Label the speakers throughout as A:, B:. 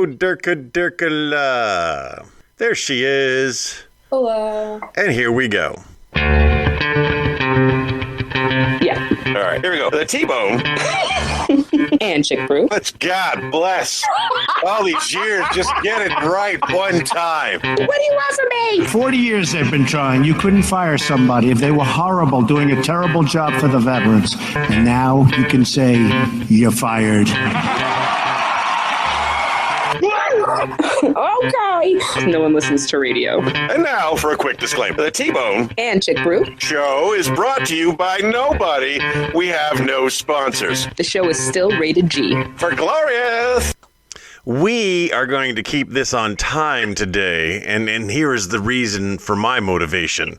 A: Hello, Dirka. There she is.
B: Hello.
A: And here we go.
B: Yeah.
C: All right, here we go. The T-bone.
B: And chick brew.
C: Let's God bless. All these years, just get it right one time.
B: What do you want from me?
D: 40 years they've been trying. You couldn't fire somebody if they were horrible, doing a terrible job for the veterans. And now you can say, you're fired.
B: Okay. No one listens to radio.
C: And now for a quick disclaimer. The T-bone
B: And chick brew.
C: show is brought to you by nobody. We have no sponsors.
B: The show is still rated G.
C: For glorious.
A: We are going to keep this on time today, and here is the reason for my motivation.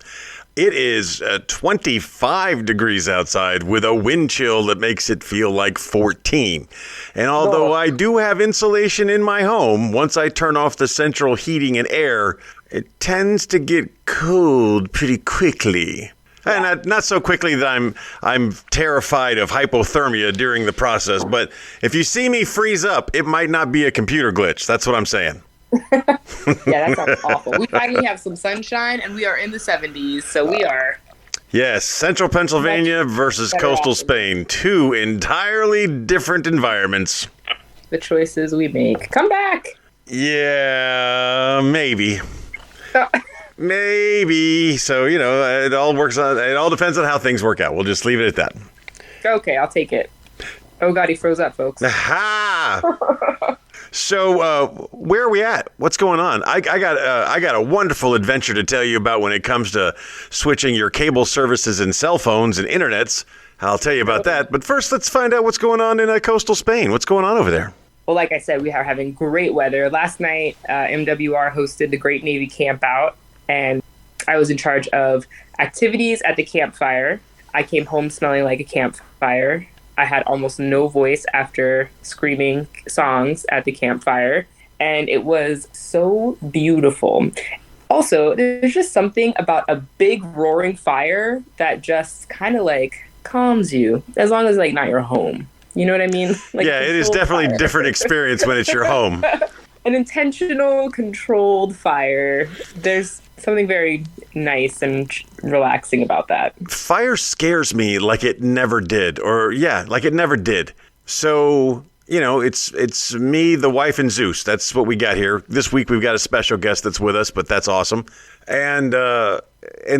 A: It is 25 degrees outside with a wind chill that makes it feel like 14. And although I do have insulation in my home, once I turn off the central heating and air, it tends to get cold pretty quickly. And not so quickly that I'm terrified of hypothermia during the process, but if you see me freeze up, it might not be a computer glitch. That's what I'm saying.
B: Yeah, that sounds awful. We finally have some sunshine, and we are in the 70s, so we are...
A: Yes, central Pennsylvania versus coastal Spain. Two entirely different environments.
B: The choices we make. Come back!
A: Yeah, maybe. Maybe. So, it all works out. It all depends on how things work out. We'll just leave it at that.
B: Okay, I'll take it. Oh, God, he froze up, folks.
A: Aha! So, where are we at? What's going on? I got a wonderful adventure to tell you about when it comes to switching your cable services and cell phones and internets. I'll tell you about that. But first, let's find out what's going on in coastal Spain. What's going on over there?
B: Well, like I said, we are having great weather. Last night, MWR hosted the Great Navy Camp Out, and I was in charge of activities at the campfire. I came home smelling like a campfire. I had almost no voice after screaming songs at the campfire, and it was so beautiful. Also, there's just something about a big roaring fire that just kind of like calms you, as long as like not your home. You know what I mean? Like,
A: yeah, it is definitely a different experience when it's your home.
B: An intentional, controlled fire. There's something very nice and relaxing about that.
A: Fire scares me like it never did. Like it never did. So, it's me, the wife, and Zeus. That's what we got here. This week we've got a special guest that's with us, but that's awesome. And the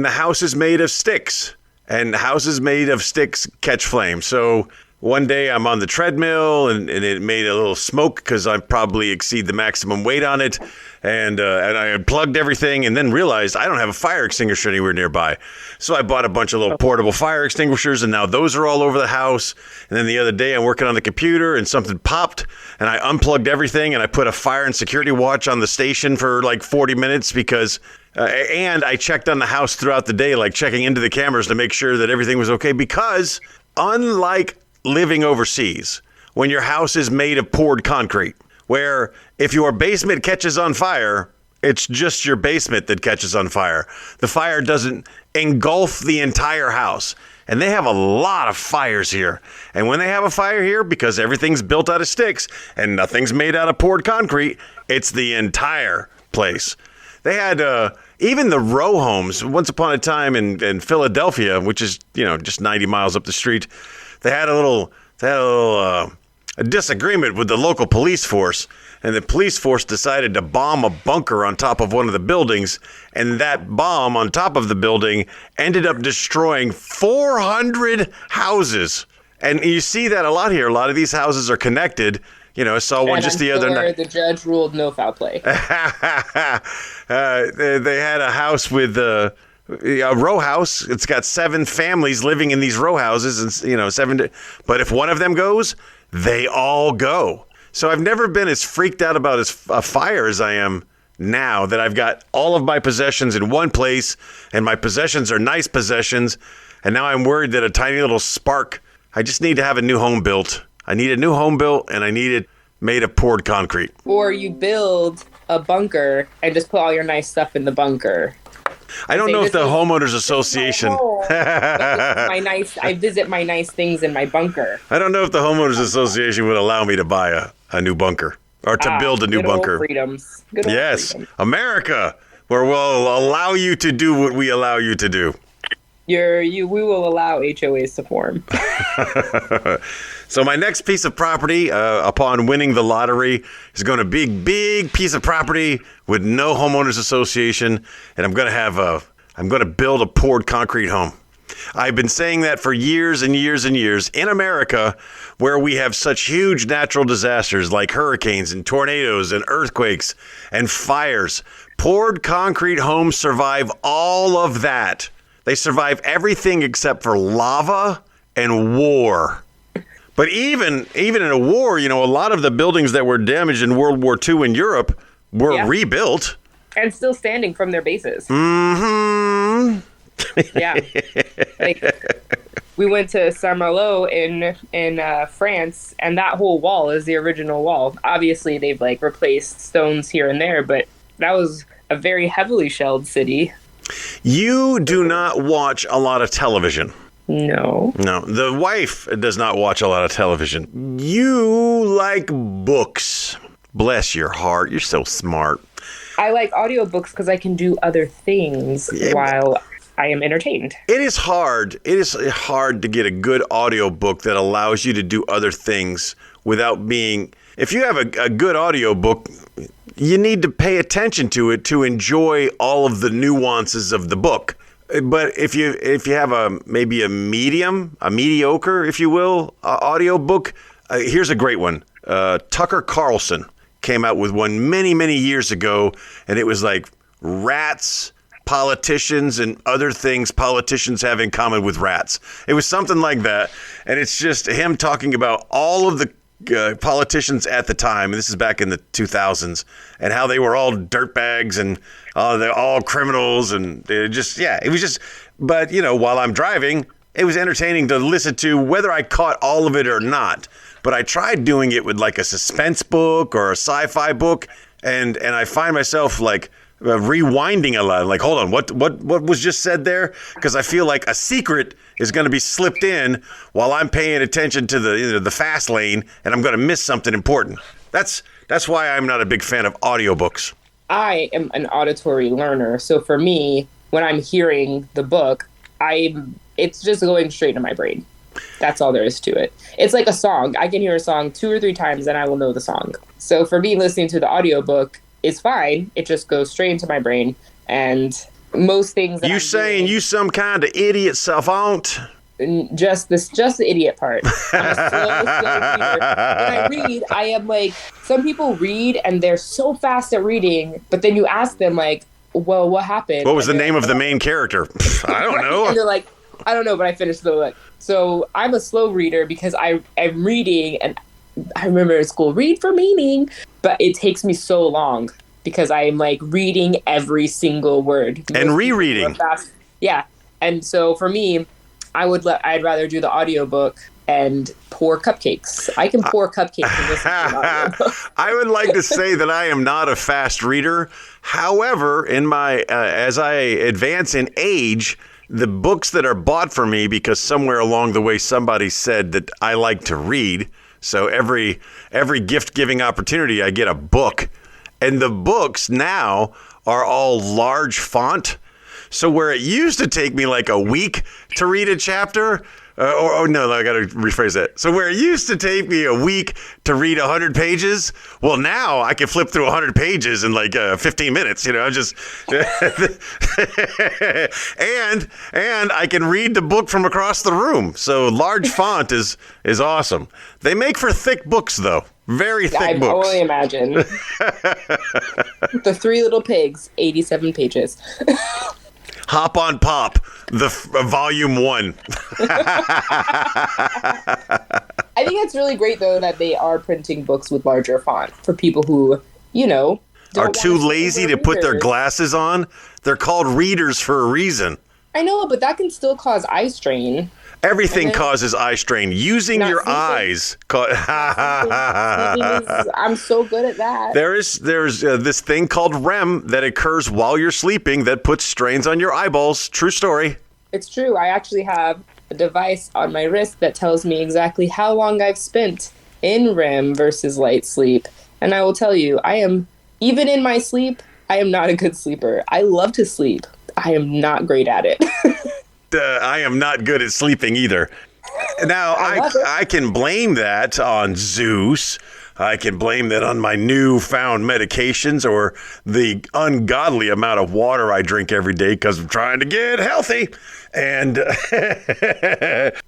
A: house is made of sticks. And houses made of sticks catch flame. So one day I'm on the treadmill and it made a little smoke because I probably exceed the maximum weight on it. And I unplugged everything and then realized I don't have a fire extinguisher anywhere nearby. So I bought a bunch of little portable fire extinguishers, and now those are all over the house. And then the other day I'm working on the computer and something popped, and I unplugged everything, and I put a fire and security watch on the station for like 40 minutes because... and I checked on the house throughout the day, like checking into the cameras to make sure that everything was okay. Because unlike living overseas, when your house is made of poured concrete, where if your basement catches on fire, it's just your basement that catches on fire. The fire doesn't engulf the entire house. And they have a lot of fires here. And when they have a fire here, because everything's built out of sticks and nothing's made out of poured concrete, it's the entire place. They had even the row homes. Once upon a time in Philadelphia, which is just 90 miles up the street, they had a little a disagreement with the local police force, and the police force decided to bomb a bunker on top of one of the buildings, and that bomb on top of the building ended up destroying 400 houses. And you see that a lot here. A lot of these houses are connected. I saw one just the other night.
B: The judge ruled no foul play.
A: They had a house with a row house. It's got 7 families living in these row houses, and 7. But if one of them goes, they all go. So I've never been as freaked out about a fire as I am now that I've got all of my possessions in one place, and my possessions are nice possessions. And now I'm worried that a tiny little spark. I just need to have a new home built. I need a new home built, and I need it made of poured concrete.
B: Or you build a bunker and just put all your nice stuff in the bunker.
A: I don't know if the homeowners association.
B: I visit my nice things in my bunker.
A: I don't know if the homeowners association would allow me to buy a new bunker. or to build a new
B: good old
A: bunker.
B: Freedoms. Good old
A: Yes,
B: freedom.
A: America, where we'll allow you to do what we allow you to do.
B: We will allow HOAs to form.
A: So my next piece of property, upon winning the lottery, is going to be a big piece of property with no homeowners association, and I'm going to build a poured concrete home. I've been saying that for years and years and years. In America, where we have such huge natural disasters like hurricanes and tornadoes and earthquakes and fires, poured concrete homes survive all of that. They survive everything except for lava and war. But even in a war, a lot of the buildings that were damaged in World War II in Europe were rebuilt.
B: And still standing from their bases.
A: Mm-hmm.
B: Yeah. We went to Saint-Malo in France, and that whole wall is the original wall. Obviously, they've replaced stones here and there, but that was a very heavily shelled city.
A: You do not watch a lot of television.
B: No.
A: The wife does not watch a lot of television. You like books. Bless your heart. You're so smart.
B: I like audiobooks because I can do other things while I am entertained.
A: It is hard. It is hard to get a good audiobook that allows you to do other things without being... If you have a good audiobook, you need to pay attention to it to enjoy all of the nuances of the book. But if you have maybe a mediocre, if you will, audiobook, here's a great one. Tucker Carlson came out with one many, many years ago, and it was like rats, politicians, and other things politicians have in common with rats. It was something like that, and it's just him talking about all of the politicians at the time, and this is back in the 2000s, and how they were all dirtbags and they're all criminals, and it was just, but while I'm driving, it was entertaining to listen to whether I caught all of it or not. But I tried doing it with like a suspense book or a sci-fi book, and I find myself rewinding a lot. Like, hold on, what was just said there? Because I feel like a secret is going to be slipped in while I'm paying attention to the fast lane, and I'm going to miss something important. That's why I'm not a big fan of audiobooks.
B: I am an auditory learner, so for me, when I'm hearing the book, it's just going straight to my brain. That's all there is to it. It's like a song. I can hear a song 2 or 3 times and I will know the song. So for me, listening to the audiobook is fine. It just goes straight into my brain. And most things that
A: you some kind of idiot savant?
B: Just the idiot part. I'm a slow reader. When I read, I am some people read and they're so fast at reading, but then you ask them well, what happened?
A: What was the name of the main character? I don't know.
B: And they're like, I don't know, but I finished the book. So I'm a slow reader because I'm reading, and I remember in school, read for meaning, but it takes me so long because I'm reading every single word.
A: And rereading.
B: Yeah. And so for me, I'd rather do the audiobook and pour cupcakes. I can pour cupcakes and listen to an audiobook.
A: I would like to say that I am not a fast reader. However, in my as I advance in age, the books that are bought for me, because somewhere along the way somebody said that I like to read, so every gift-giving opportunity I get a book, and the books now are all large font. So where it used to take me a week to read a chapter, no, I got to rephrase that. So where it used to take me a week to read 100 pages, well, now I can flip through 100 pages in 15 minutes. Just and I can read the book from across the room. So large font is awesome. They make for thick books, though. Very thick books. I
B: only imagine. The Three Little Pigs, 87 pages.
A: Hop on Pop, the volume 1.
B: I think it's really great, though, that they are printing books with larger font for people who,
A: are too lazy to put their glasses on. They're called readers for a reason.
B: I know, but that can still cause eye strain.
A: Everything causes eye strain. Using your eyes.
B: I'm so good at that.
A: There's this thing called REM that occurs while you're sleeping that puts strains on your eyeballs. True story.
B: It's true. I actually have a device on my wrist that tells me exactly how long I've spent in REM versus light sleep. And I will tell you, even in my sleep, I am not a good sleeper. I love to sleep. I am not great at it.
A: I am not good at sleeping either. Now, I can blame that on Zeus. I can blame that on my newfound medications or the ungodly amount of water I drink every day because I'm trying to get healthy. And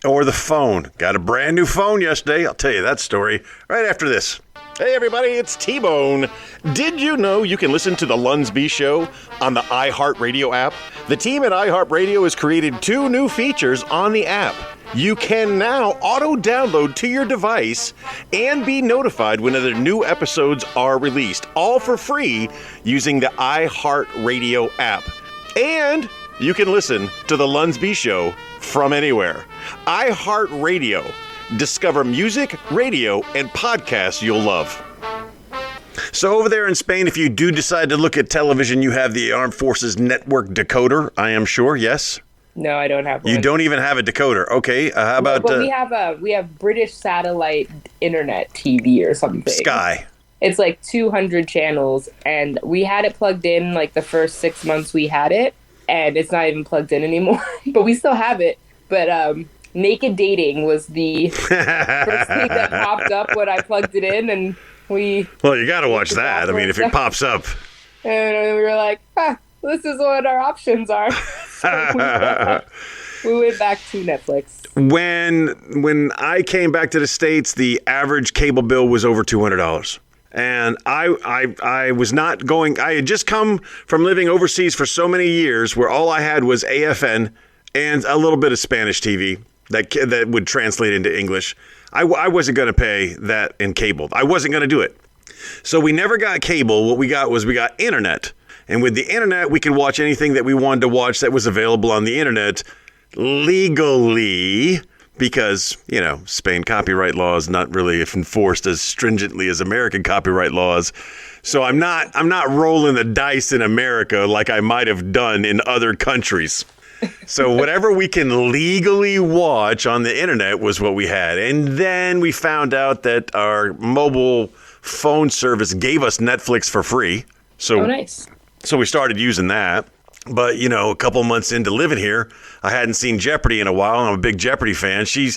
A: or the phone. Got a brand new phone yesterday. I'll tell you that story right after this.
E: Hey everybody, it's T-Bone. Did you know you can listen to the Lunsby Show on the iHeartRadio app? The team at iHeartRadio has created 2 new features on the app. You can now auto-download to your device and be notified whenever new episodes are released, all for free using the iHeartRadio app. And you can listen to the Lunsby Show from anywhere. iHeartRadio. Discover music, radio, and podcasts you'll love.
A: So over there in Spain, if you do decide to look at television, you have the Armed Forces Network decoder, I am sure, yes?
B: No, I don't have one.
A: You don't even have a decoder. Okay, how about...
B: But we have British satellite internet TV or something.
A: Sky.
B: It's like 200 channels, and we had it plugged in like the first 6 months we had it, and it's not even plugged in anymore. But we still have it. But Naked Dating was the first thing that popped up when I plugged it in, and we...
A: Well, you got to watch that. I mean, if it pops up.
B: And we were like, this is what our options are. So we went back to Netflix.
A: When I came back to the States, the average cable bill was over $200. And I was not going... I had just come from living overseas for so many years where all I had was AFN and a little bit of Spanish TV. That would translate into English. I wasn't going to pay that in cable. I wasn't going to do it. So we never got cable. What we got internet. And with the internet, we could watch anything that we wanted to watch that was available on the internet legally because, Spain copyright law is not really enforced as stringently as American copyright laws. So I'm not rolling the dice in America like I might have done in other countries. So whatever we can legally watch on the internet was what we had. And then we found out that our mobile phone service gave us Netflix for free. So,
B: nice.
A: So we started using that. But, a couple months into living here, I hadn't seen Jeopardy in a while. I'm a big Jeopardy fan. She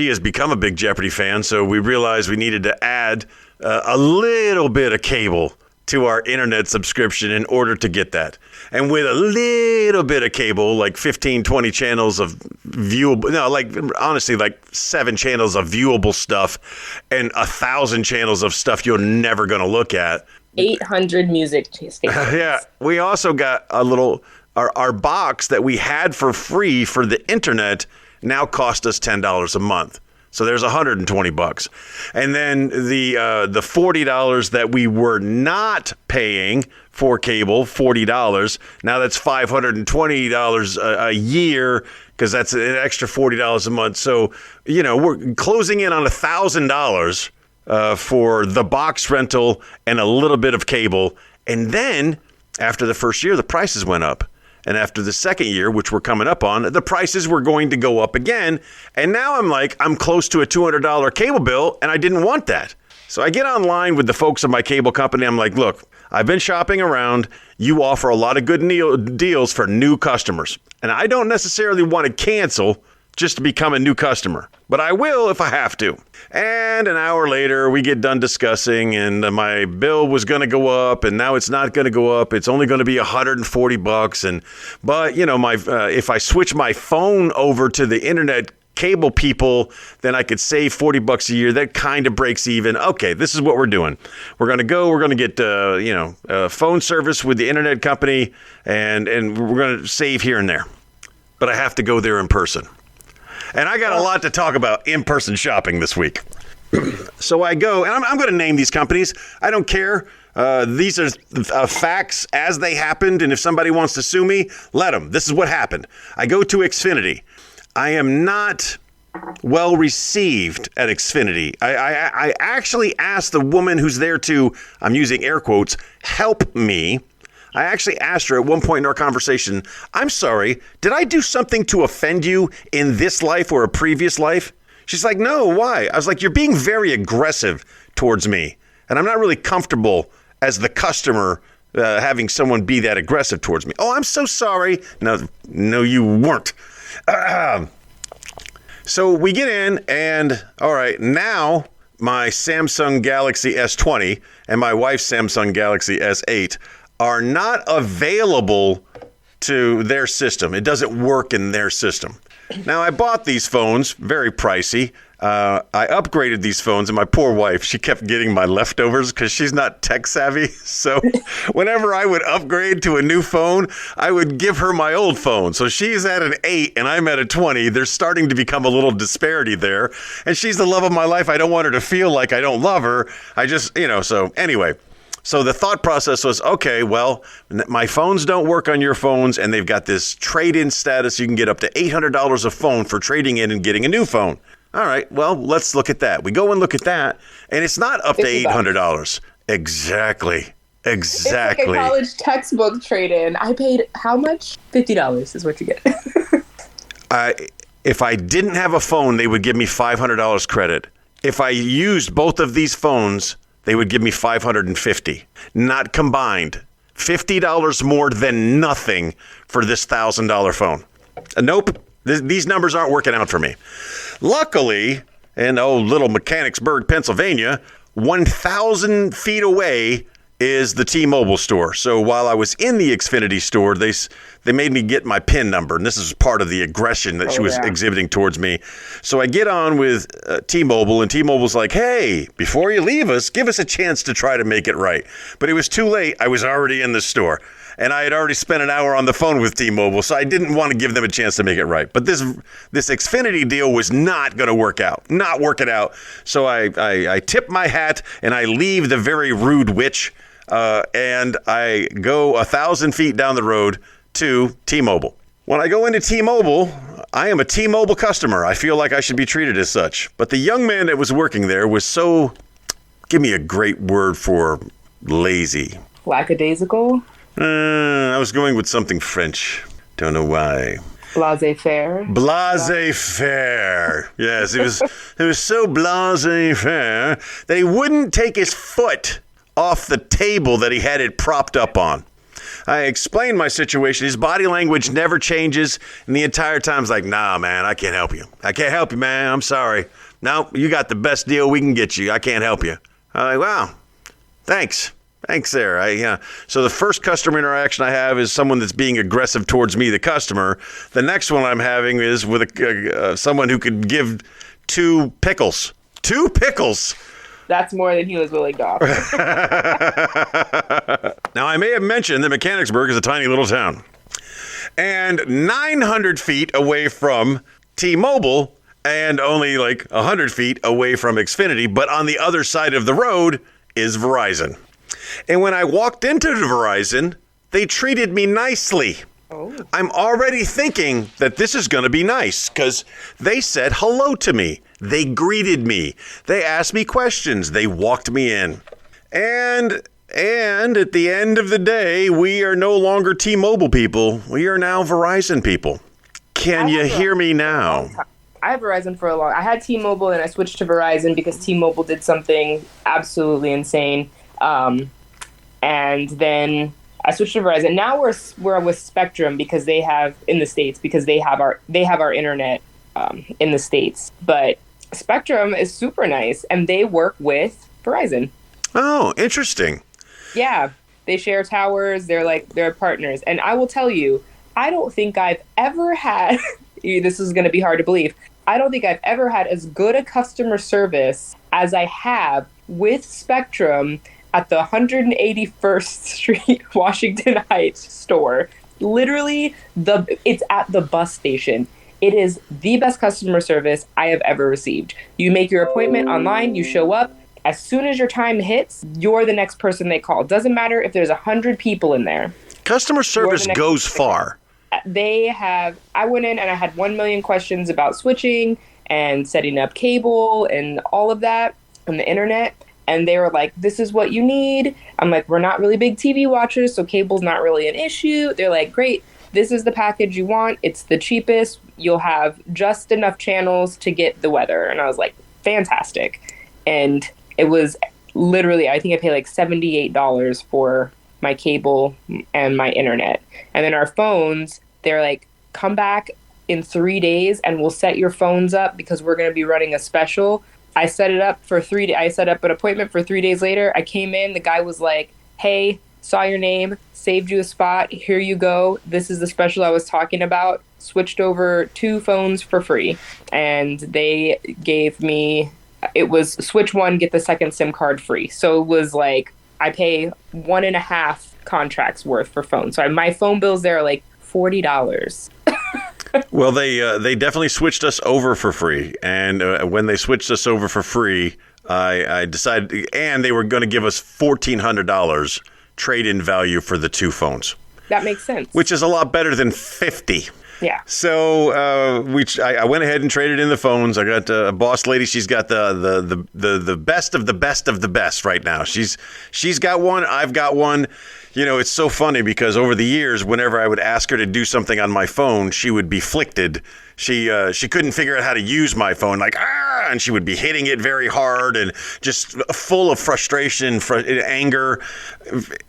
A: has become a big Jeopardy fan. So we realized we needed to add a little bit of cable to our internet subscription in order to get that. And with a little bit of cable, like 15, 20 channels of viewable, honestly, 7 channels of viewable stuff and 1,000 channels of stuff you're never going to look at.
B: 800 music stations.
A: Yeah. We also got our box that we had for free for the internet now cost us $10 a month. So there's $120. And then the $40 that we were not paying for cable, $40. Now that's $520 a year because that's an extra $40 a month. So, we're closing in on $1,000 for the box rental and a little bit of cable. And then after the first year, the prices went up. And after the second year, which we're coming up on, the prices were going to go up again. And now I'm close to a $200 cable bill, and I didn't want that. So I get online with the folks at my cable company. I'm like, look, I've been shopping around. You offer a lot of good deals for new customers. And I don't necessarily want to cancel just to become a new customer. But I will if I have to. And an hour later, we get done discussing, and my bill was going to go up, and now it's not going to go up. It's only going to be $140. But if I switch my phone over to the internet cable people, then I could save $40 a year. That kind of breaks even. Okay, this is what we're doing. We're going to get phone service with the internet company, and we're going to save here and there. But I have to go there in person. And I got a lot to talk about in-person shopping this week. So I go, and I'm going to name these companies. I don't care. These are facts as they happened, and if somebody wants to sue me, let them. This is what happened. I go to Xfinity. I am not well received at Xfinity. I actually asked the woman who's there to, I'm using air quotes, help me. I actually asked her at one point in our conversation, I'm sorry, did I do something to offend you in this life or a previous life? She's like, no, why? I was like, you're being very aggressive towards me. And I'm not really comfortable as the customer having someone be that aggressive towards me. Oh, I'm so sorry. No, you weren't. So we get in and, all right, now my Samsung Galaxy S20 and my wife's Samsung Galaxy S8 are not available to their system. It doesn't work in their system. Now, I bought these phones, very pricey. I upgraded these phones, and my poor wife, she kept getting my leftovers because she's not tech savvy. So whenever I would upgrade to a new phone, I would give her my old phone. So she's at an 8 and I'm at a 20. There's starting to become a little disparity there. And she's the love of my life. I don't want her to feel like I don't love her. I just, so anyway. So the thought process was, okay, well, my phones don't work on your phones, and they've got this trade-in status. You can get up to $800 a phone for trading in and getting a new phone. All right, well, let's look at that. We go and look at that, and it's not up to $800. Exactly.
B: It's like a college textbook trade-in. I paid how much? $50 is what you get.
A: If I didn't have a phone, they would give me $500 credit. If I used both of these phones, they would give me $550, not combined. $50 more than nothing for this $1,000 phone. Nope, these numbers aren't working out for me. Luckily, in little Mechanicsburg, Pennsylvania, 1,000 feet away is the T-Mobile store. So while I was in the Xfinity store, they made me get my PIN number, and this is part of the aggression that she was exhibiting towards me. So I get on with T-Mobile, and T-Mobile's like, hey, before you leave us, give us a chance to try to make it right. But it was too late. I was already in the store, and I had already spent an hour on the phone with T-Mobile, so I didn't want to give them a chance to make it right. But this Xfinity deal was not going to work out, not working out. So I tip my hat, and I leave the very rude witch, and I go 1,000 feet down the road to T-Mobile. When I go into T-Mobile, I am a T-Mobile customer. I feel like I should be treated as such. But the young man that was working there was so, give me a great word for lazy.
B: Lackadaisical?
A: I was going with something French. Don't know why.
B: Blasé-faire?
A: Blasé-faire. Yes, it was so blasé-faire that he wouldn't take his foot off the table that he had it propped up on. I explained my situation. His body language never changes, and the entire time, like, nah, man, I can't help you. I can't help you, man. I'm sorry. No, you got the best deal we can get you. I can't help you. I'm like, wow, thanks. Thanks there. So the first customer interaction I have is someone that's being aggressive towards me, the customer. The next one I'm having is with someone who could give 2 pickles. 2 pickles!
B: That's more than he was willing to offer.
A: Now, I may have mentioned that Mechanicsburg is a tiny little town. And 900 feet away from T-Mobile and only like 100 feet away from Xfinity, but on the other side of the road is Verizon. And when I walked into Verizon, they treated me nicely. Oh. I'm already thinking that this is going to be nice because they said hello to me. They greeted me. They asked me questions. They walked me in. And at the end of the day, we are no longer T-Mobile people. We are now Verizon people. Can you hear me now?
B: I had Verizon for a long time. I had T-Mobile and I switched to Verizon because T-Mobile did something absolutely insane. And then I switched to Verizon. Now we're with Spectrum because they have in the States because they have our internet in the States. But Spectrum is super nice and they work with Verizon.
A: Oh, interesting.
B: Yeah, they share towers. They're partners. And I will tell you, I don't think I've ever had. This is going to be hard to believe. I don't think I've ever had as good a customer service as I have with Spectrum at the 181st Street, Washington Heights store. Literally, it's at the bus station. It is the best customer service I have ever received. You make your appointment online, you show up. As soon as your time hits, you're the next person they call. Doesn't matter if there's 100 people in there.
A: Customer service goes far.
B: I went in and I had 1 million questions about switching and setting up cable and all of that on the internet. And they were like, this is what you need. I'm like, we're not really big TV watchers, so cable's not really an issue. They're like, great. this is the package you want. It's the cheapest. You'll have just enough channels to get the weather. And I was like, fantastic. And it was literally, I think I paid like $78 for my cable and my internet. And then our phones, they're like, come back in 3 days and we'll set your phones up because we're going to be running a special. I set it up for 3 days. I set up an appointment for 3 days later. I came in, the guy was like, hey, saw your name, saved you a spot. Here you go. This is the special I was talking about. Switched over 2 phones for free. And they gave me, it was switch one, get the second SIM card free. So it was like, I pay 1.5 contracts worth for phones. So my phone bills there are like $40.
A: Well, they definitely switched us over for free. And when they switched us over for free, I decided, and they were going to give us $1,400 trade-in value for the 2 phones.
B: That makes sense.
A: Which is a lot better than $50.
B: Yeah.
A: So I went ahead and traded in the phones. I got a boss lady. She's got the best of the best of the best right now. She's got one. I've got one. You know, it's so funny because over the years, whenever I would ask her to do something on my phone, she would be afflicted. She couldn't figure out how to use my phone, like, and she would be hitting it very hard and just full of frustration, anger.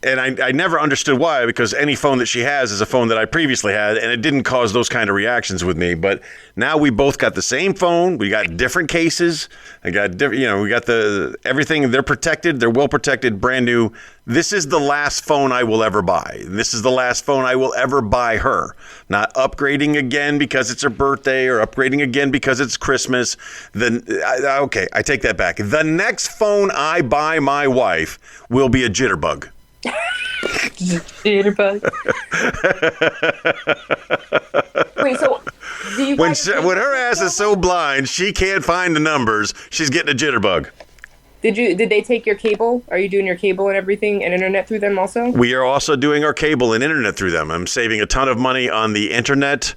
A: And I never understood why, because any phone that she has is a phone that I previously had, and it didn't cause those kind of reactions with me. But now we both got the same phone. We got different cases. I got different, we got everything. They're protected. They're well protected, brand new. This is the last phone I will ever buy. This is the last phone I will ever buy her. Not upgrading again because it's her birthday or upgrading again because it's Christmas. Okay, I take that back. The next phone I buy my wife will be a jitterbug.
B: Jitterbug. Wait, so do you
A: when her ass is so blind she can't find the numbers, she's getting a jitterbug.
B: Did they take your cable? Are you doing your cable and everything and internet through them also?
A: We are also doing our cable and internet through them. I'm saving a ton of money on the internet,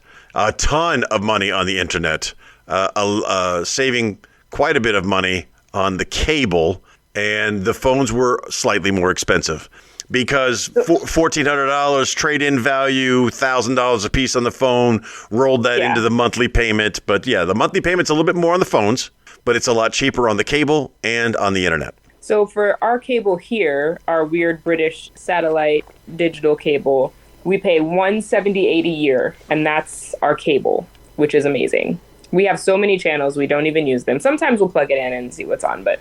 A: saving quite a bit of money on the cable, and the phones were slightly more expensive because $1,400 trade-in value, $1,000 a piece on the phone, rolled that into the monthly payment. But yeah, the monthly payment's a little bit more on the phones, but it's a lot cheaper on the cable and on the internet.
B: So for our cable here, our weird British satellite digital cable, we pay $178 a year, and that's our cable, which is amazing. We have so many channels, we don't even use them. Sometimes we'll plug it in and see what's on, but...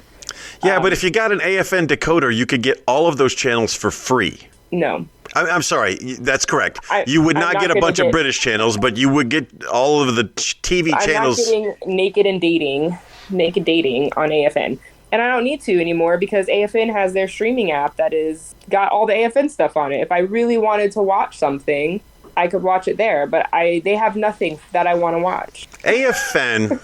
A: Yeah, but if you got an AFN decoder, you could get all of those channels for free.
B: No.
A: I'm sorry, that's correct. You would not get a bunch of British channels, but you would get all of the TV channels.
B: I'm not getting naked dating on AFN. And I don't need to anymore because AFN has their streaming app that is got all the AFN stuff on it. If I really wanted to watch something, I could watch it there, but they have nothing that I want to watch.
A: AFN.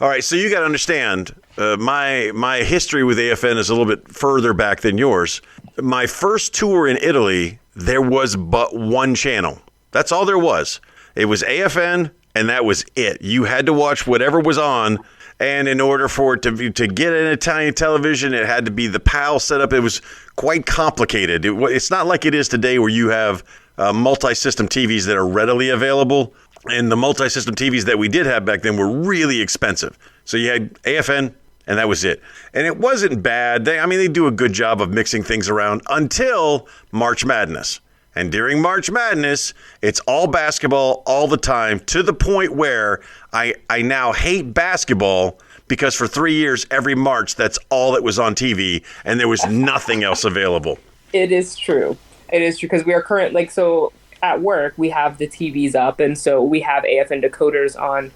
A: All right, so you got to understand, my history with AFN is a little bit further back than yours. My first tour in Italy, there was but one channel. That's all there was. It was AFN, and that was it. You had to watch whatever was on. And in order for it to get an Italian television, it had to be the PAL setup. It was quite complicated. It's not like it is today where you have multi-system TVs that are readily available. And the multi-system TVs that we did have back then were really expensive. So you had AFN, and that was it. And it wasn't bad. They do a good job of mixing things around until March Madness. And during March Madness, it's all basketball all the time, to the point where I now hate basketball because for 3 years, every March, that's all that was on TV, and there was nothing else available.
B: It is true. It is true because we are so at work, we have the TVs up, and so we have AFN decoders on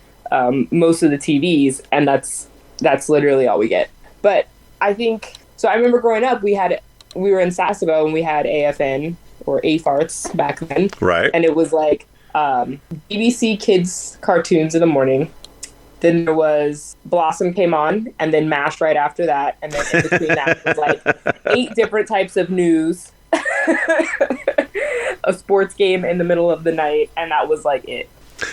B: most of the TVs, and that's literally all we get. But I think, so I remember growing up, we were in Sasebo, and we had AFN, or AFARTS back then.
A: Right.
B: And it was like BBC Kids cartoons in the morning. Then there was Blossom came on, and then MASH right after that. And then in between that was like 8 different types of news. A sports game in the middle of the night, and that was like it.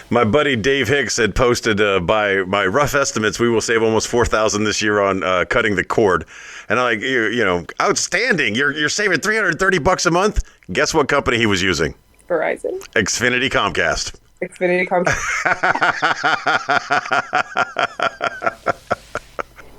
A: My buddy Dave Hicks had posted, by my rough estimates, we will save almost $4,000 this year on cutting the cord. And I'm like, outstanding. You're saving $330 a month. Guess what company he was using?
B: Verizon.
A: Xfinity Comcast.
B: Xfinity Comcast.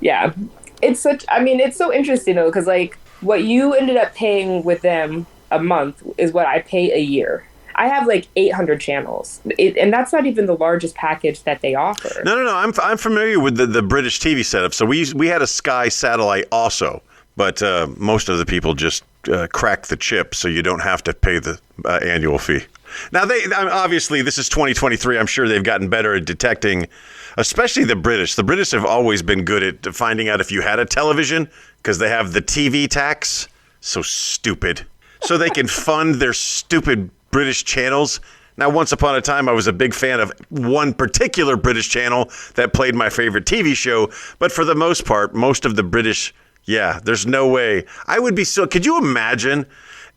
B: Yeah. It's so interesting though, because like what you ended up paying with them a month is what I pay a year. I have like 800 channels, and that's not even the largest package that they offer.
A: No. I'm familiar with the British TV setup. So we had a Sky satellite also, but most of the people just crack the chip, so you don't have to pay the annual fee. Now obviously this is 2023. I'm sure they've gotten better at detecting, especially the British. The British have always been good at finding out if you had a television because they have the TV tax. So stupid. So they can fund their stupid British channels. Now, once upon a time, I was a big fan of one particular British channel that played my favorite TV show. But for the most part, most of the British, there's no way. I would be could you imagine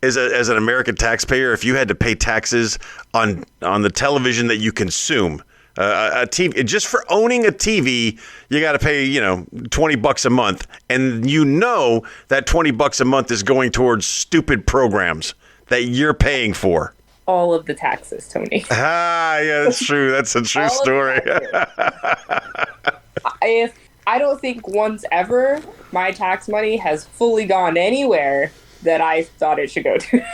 A: as an American taxpayer if you had to pay taxes on the television that you consume? A TV, just for owning a TV, you got to pay, $20 a month. And that $20 a month is going towards stupid programs that you're paying for.
B: All of the taxes, Tony.
A: Yeah, that's true. That's a true story.
B: I don't think once ever my tax money has fully gone anywhere that I thought it should go to.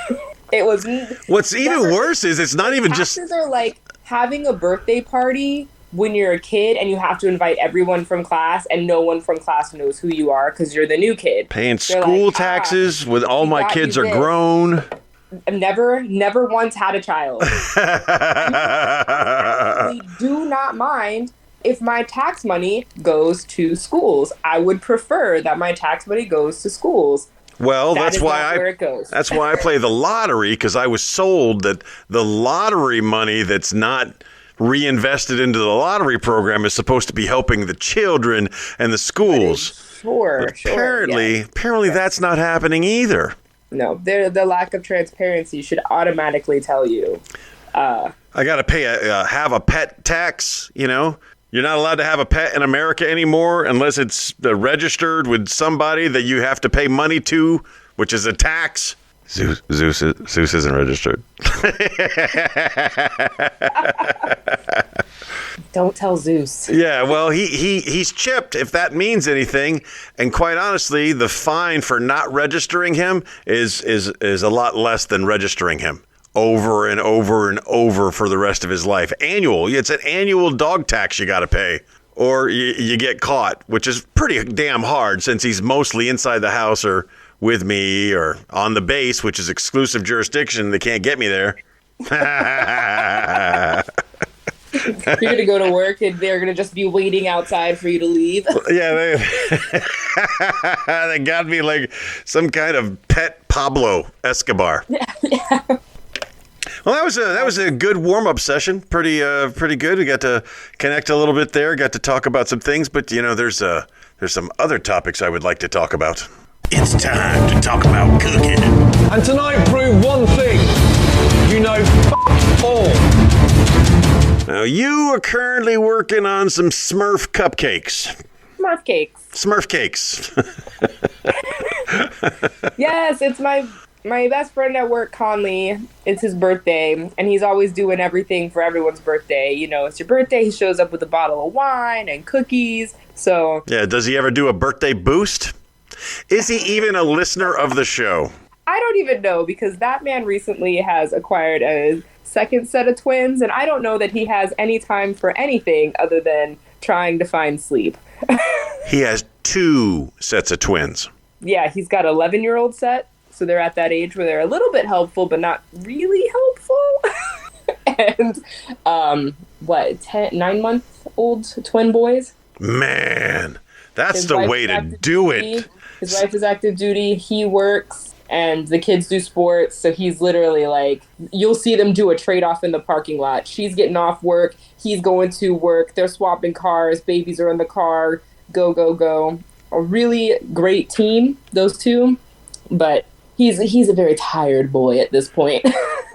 B: It was.
A: What's even worse is it's not even just.
B: Taxes are like having a birthday party when you're a kid and you have to invite everyone from class and no one from class knows who you are because you're the new kid.
A: Paying school taxes with all my kids are grown.
B: I've never once had a child. I do not mind if my tax money goes to schools. I would prefer that my tax money goes to schools.
A: Well, that's why I play the lottery, because I was sold that the lottery money that's not reinvested into the lottery program is supposed to be helping the children and the schools.
B: Sure.
A: Apparently that's not happening either.
B: No, the lack of transparency should automatically tell you.
A: I got to pay have a pet tax, You're not allowed to have a pet in America anymore unless it's registered with somebody that you have to pay money to, which is a tax. Zeus isn't registered.
B: Don't tell Zeus.
A: Yeah, well, he's chipped, if that means anything. And quite honestly, the fine for not registering him is a lot less than registering him over and over and over for the rest of his life. Annual. It's an annual dog tax you got to pay. Or you get caught, which is pretty damn hard since he's mostly inside the house or with me or on the base, which is exclusive jurisdiction. They can't get me there.
B: You're going to go to work and they're going to just be waiting outside for you to leave.
A: Yeah, they got me like some kind of pet Pablo Escobar.
B: Yeah.
A: Well, that was a good warm-up session. Pretty good. We got to connect a little bit there. Got to talk about some things, but there's some other topics I would like to talk about. It's time to talk about cooking.
F: And tonight proved one thing. All.
A: Now, you are currently working on some Smurf cupcakes.
B: Smurf cakes. Yes, it's my best friend at work, Conley. It's his birthday, and he's always doing everything for everyone's birthday. It's your birthday. He shows up with a bottle of wine and cookies. So
A: yeah, does he ever do a birthday boost? Is he even a listener of the show?
B: I don't even know, because that man recently has acquired a second set of twins, and I don't know that he has any time for anything other than trying to find sleep.
A: He has 2 sets of twins.
B: Yeah, he's got an 11-year-old set, so they're at that age where they're a little bit helpful, but not really helpful. And 9-month-old twin boys.
A: Man, that's the way to do it.
B: His wife is active duty. He works. And the kids do sports, so he's literally like, you'll see them do a trade-off in the parking lot. She's getting off work, he's going to work, they're swapping cars, babies are in the car, go, go, go. A really great team, those two, but he's a very tired boy at this point.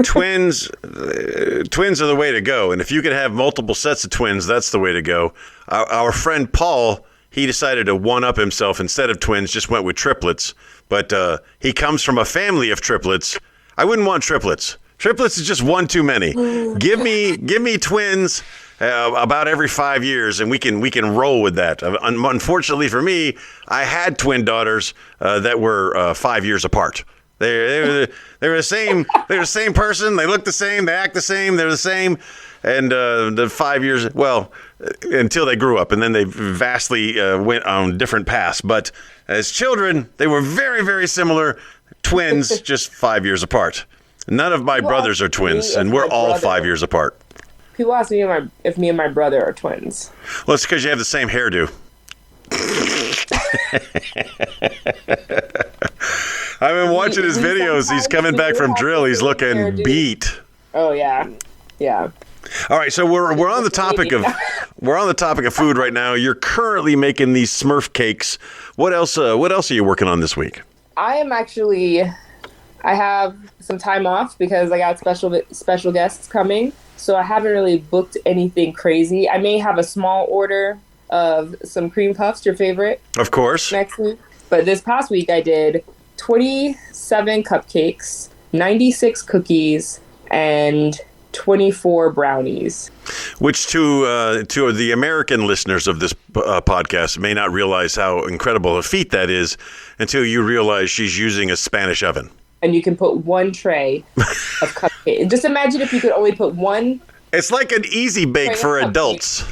A: Twins are the way to go, and if you can have multiple sets of twins, that's the way to go. Our friend Paul, he decided to one-up himself. Instead of twins, just went with triplets. But he comes from a family of triplets. I wouldn't want triplets. Triplets is just one too many. Give me twins about every 5 years, and we can roll with that. Unfortunately for me, I had twin daughters that were 5 years apart. They were the same. They were the same person. They look the same. They act the same. They're the same. And the 5 years, until they grew up, and then they vastly went on different paths. But as children, they were very, very similar. Twins, just 5 years apart. None of my brothers are twins, and we're all 5 years apart.
B: People ask me if me and my brother are twins.
A: Well, it's because you have the same hairdo. I've been watching his videos. He's coming back from drill. He's looking beat.
B: Oh yeah, yeah.
A: All right, so we're on the topic of food right now. You're currently making these Smurf cakes. What else are you working on this week?
B: I have some time off because I got special guests coming, so I haven't really booked anything crazy. I may have a small order of some cream puffs, your favorite.
A: Of course.
B: Next week. But this past week I did 27 cupcakes, 96 cookies, and 24 brownies.
A: Which to the American listeners of this podcast may not realize how incredible a feat that is until you realize she's using a Spanish oven.
B: And you can put one tray of cupcakes. Just imagine if you could only put one.
A: It's like an easy bake for adults.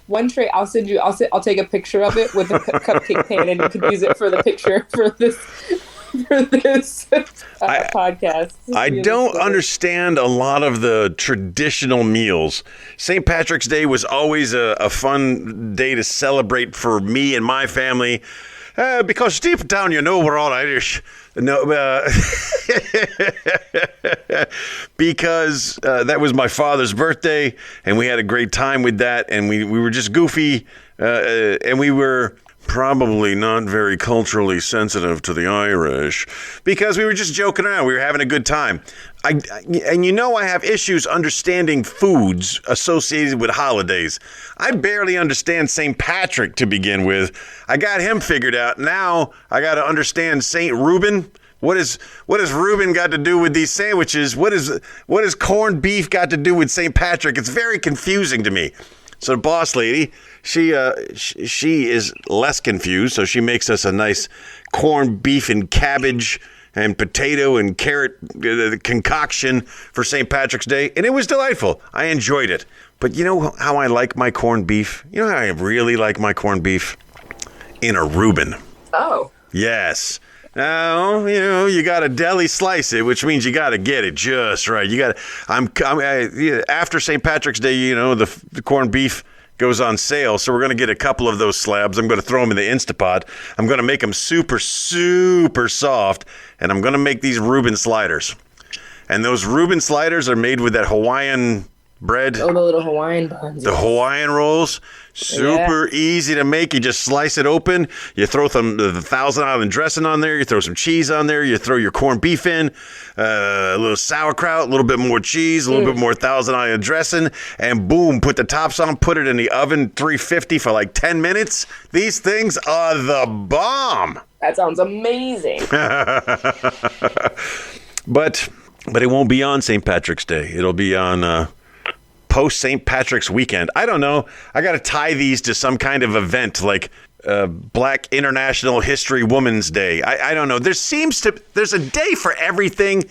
B: One tray. I'll take a picture of it with a cupcake pan, and you can use it for the picture for this podcast.
A: I don't understand a lot of the traditional meals. St. Patrick's Day was always a fun day to celebrate for me and my family. Because deep down, we're all Irish. No, because that was my father's birthday, and we had a great time with that, and we were just goofy, and we were probably not very culturally sensitive to the Irish because we were just joking around. We were having a good time. I have issues understanding foods associated with holidays. I barely understand St. Patrick to begin with. I got him figured out. Now I got to understand St. Reuben. What has Reuben got to do with these sandwiches? What has corned beef got to do with St. Patrick? It's very confusing to me. So the boss lady, she is less confused, so she makes us a nice corned beef and cabbage and potato and carrot concoction for St. Patrick's Day, and it was delightful. I enjoyed it. But you know how I like my corned beef? You know how I really like my corned beef? In a Reuben.
B: Oh.
A: Yes. Now, you got to deli slice it, which means you got to get it just right. After St. Patrick's Day, the corned beef goes on sale, so we're going to get a couple of those slabs. I'm going to throw them in the Instapot. I'm going to make them super, super soft, and I'm going to make these Reuben sliders. And those Reuben sliders are made with that Hawaiian bread.
B: Oh, the little Hawaiian buns.
A: The Hawaiian rolls. Super easy to make. You just slice it open. You throw the Thousand Island dressing on there. You throw some cheese on there. You throw your corned beef in, a little sauerkraut, a little bit more cheese, a little bit more Thousand Island dressing, and boom, put the tops on, put it in the oven, 350 for like 10 minutes. These things are the bomb.
B: That sounds amazing.
A: But it won't be on St. Patrick's Day. It'll be on post St. Patrick's weekend. I don't know. I got to tie these to some kind of event like Black International History Women's Day. I don't know. There's a day for everything.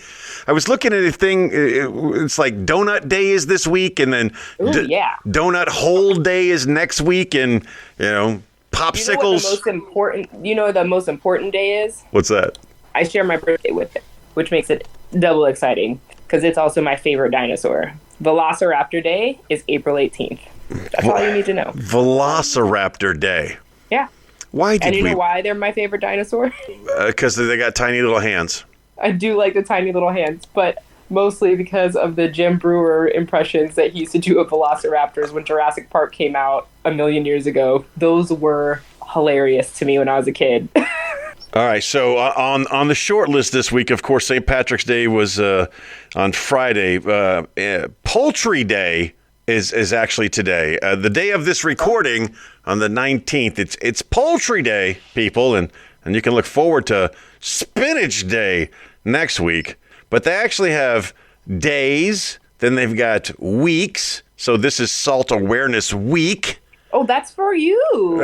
A: I was looking at a thing. It's like Donut Day is this week, and then Donut Hole Day is next week, and popsicles.
B: The most important day is?
A: What's that?
B: I share my birthday with it, which makes it double exciting because it's also my favorite dinosaur. Velociraptor Day is April 18th. That's all you need to know.
A: Velociraptor Day.
B: Yeah.
A: Why did
B: And you know why they're my favorite dinosaur?
A: Because they got tiny little hands.
B: I do like the tiny little hands, but mostly because of the Jim Breuer impressions that he used to do of velociraptors when Jurassic Park came out a million years ago. Those were hilarious to me when I was a kid.
A: All right, so on the short list this week, of course, St. Patrick's Day was on Friday. Poultry Day is actually today. The day of this recording, on the 19th, it's Poultry Day, people, and you can look forward to Spinach Day next week. But they actually have days. Then they've got weeks. So this is Salt Awareness Week.
B: Oh, that's for you.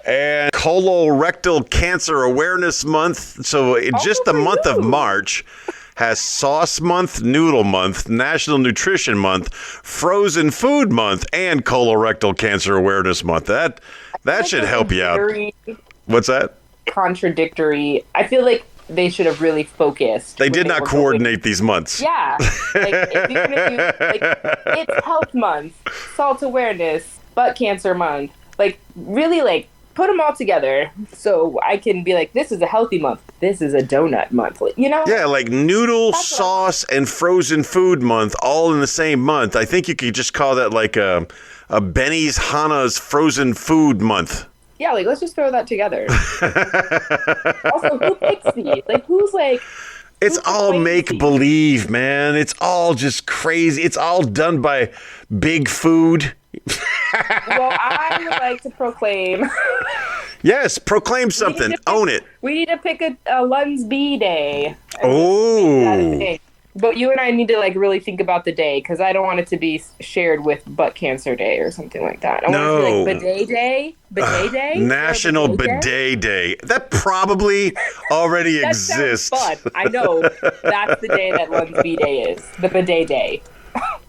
A: And Colorectal Cancer Awareness Month. So just the month of March has Sauce Month, Noodle Month, National Nutrition Month, Frozen Food Month, and Colorectal Cancer Awareness Month. That should help you out. What's that?
B: Contradictory. I feel like they should have really focused.
A: They did not coordinate these months.
B: Yeah. It's Health Month, Salt Awareness, Butt Cancer Month. Really, put them all together so I can be like, this is a healthy month. This is a donut month. Yeah,
A: like noodle, sauce, and frozen food month all in the same month. I think you could just call that like a Benny's Hana's frozen food month.
B: Yeah, let's just throw that together. Also, who picks these? Who's
A: It's all make-believe, man. It's all just crazy. It's all done by big food.
B: Well, I would like to proclaim.
A: Yes, proclaim something. Own it.
B: We need to pick a Lunds B day.
A: Oh.
B: But you and I need to really think about the day because I don't want it to be shared with Butt Cancer Day or something like that. I want it to be Bidet Day. Bidet Day.
A: National Bidet Day. That probably already exists.
B: Sounds fun. I know. That's the day that Lunds B Day is. The Bidet Day,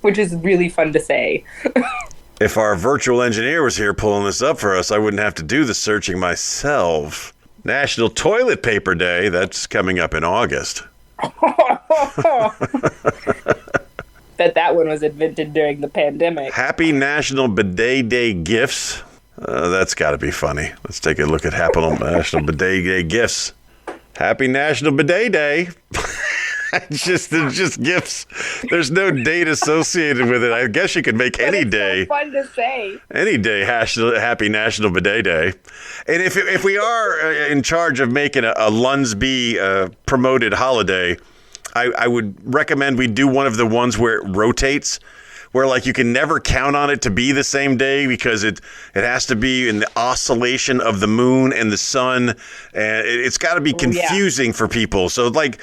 B: which is really fun to say.
A: If our virtual engineer was here pulling this up for us, I wouldn't have to do the searching myself. National Toilet Paper Day. That's coming up in August.
B: Bet that one was invented during the pandemic.
A: Happy National Bidet Day Gifts. That's got to be funny. Let's take a look at Happy National Bidet Day Gifts. Happy National Bidet Day. It's just gifts. There's no date associated with it. I guess you could make any day.
B: So fun to say.
A: Any day, Happy National Bidet Day. And if we are in charge of making a Lunsby promoted holiday, I would recommend we do one of the ones where it rotates, where you can never count on it to be the same day because it has to be in the oscillation of the moon and the sun, and it's got to be confusing for people. So like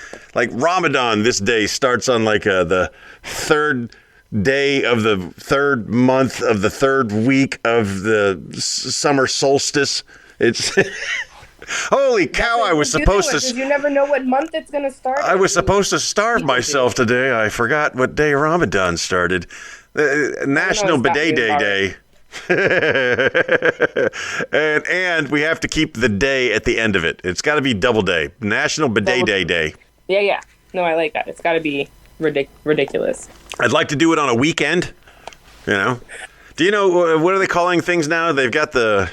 A: Ramadan, this day starts on the third day of the third month of the third week of the summer solstice. It's holy cow! I was supposed to.
B: You never know what month it's going to start.
A: I was supposed to starve myself today. I forgot what day Ramadan started. National Bidet Day. and we have to keep the day at the end of it. It's got to be double day. National Bidet Day.
B: Yeah. No, I like that. It's got to be ridiculous.
A: I'd like to do it on a weekend. Do you know what are they calling things now? They got the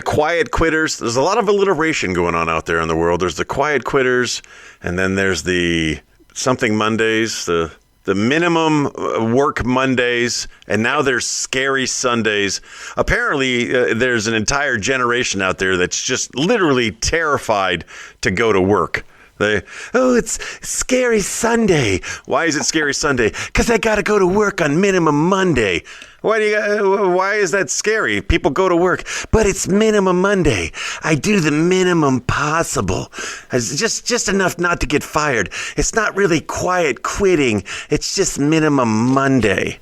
A: quiet quitters. There's a lot of alliteration going on out there in the world. There's the quiet quitters, and then there's the something Mondays, the minimum work Mondays, and now there's scary Sundays. Apparently, there's an entire generation out there that's just literally terrified to go to work. It's scary Sunday. Why is it scary Sunday? Because I got to go to work on minimum Monday. Why is that scary? People go to work, but it's minimum Monday. I do the minimum possible. It's just enough not to get fired. It's not really quiet quitting. It's just minimum Monday.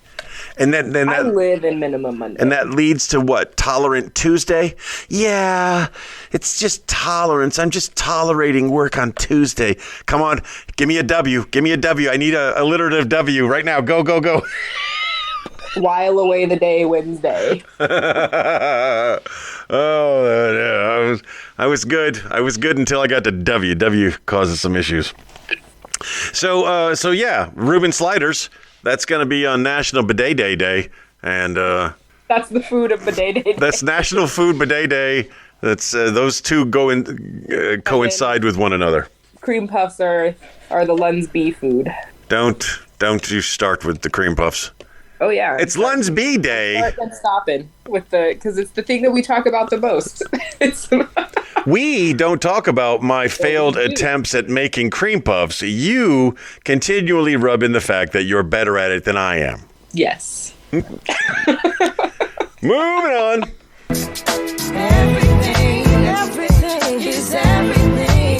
A: And then
B: I live in minimum Monday.
A: And that leads to what? Tolerant Tuesday? Yeah, it's just tolerance. I'm just tolerating work on Tuesday. Come on, give me a W. Give me a W. I need a alliterative W right now. Go, go, go.
B: While away the day Wednesday.
A: Yeah, I was good. I was good until I got to W. W causes some issues. So yeah, Reuben Sliders. That's going to be on National Bidet Day, and
B: that's the food of Bidet Day.
A: That's National Food Bidet Day. That's those two coincide with one another.
B: Cream puffs are the Lunds B food.
A: Don't you start with the cream puffs.
B: Oh yeah,
A: it's Lunds B Day.
B: I'm stopping with because it's the thing that we talk about the most.
A: We don't talk about my failed attempts at making cream puffs. You continually rub in the fact that you're better at it than I am.
B: Yes.
A: Moving on.
G: Everything is everything.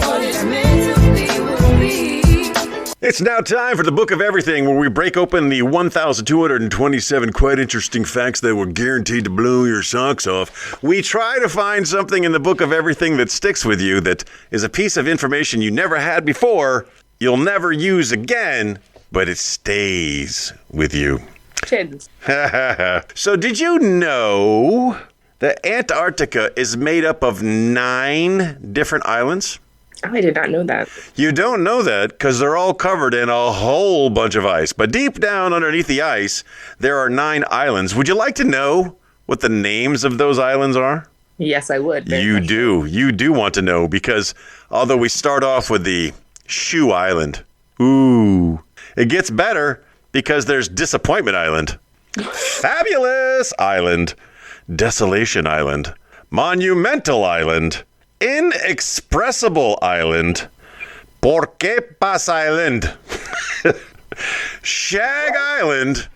G: What it's meant to be.
A: It's now time for the Book of Everything, where we break open the 1,227 quite interesting facts that were guaranteed to blow your socks off. We try to find something in the Book of Everything that sticks with you, that is a piece of information you never had before, you'll never use again, but it stays with you.
B: Chins.
A: So did you know that Antarctica is made up of 9 different islands?
B: I did not know that.
A: You don't know that because they're all covered in a whole bunch of ice. But deep down underneath the ice, there are 9 islands. Would you like to know what the names of those islands are?
B: Yes, I would.
A: You do. You do want to know, because although we start off with the Shoe Island, ooh, it gets better because there's Disappointment Island, Fabulous Island, Desolation Island, Monumental Island, Inexpressible Island, Porquepas Island, Shag Island,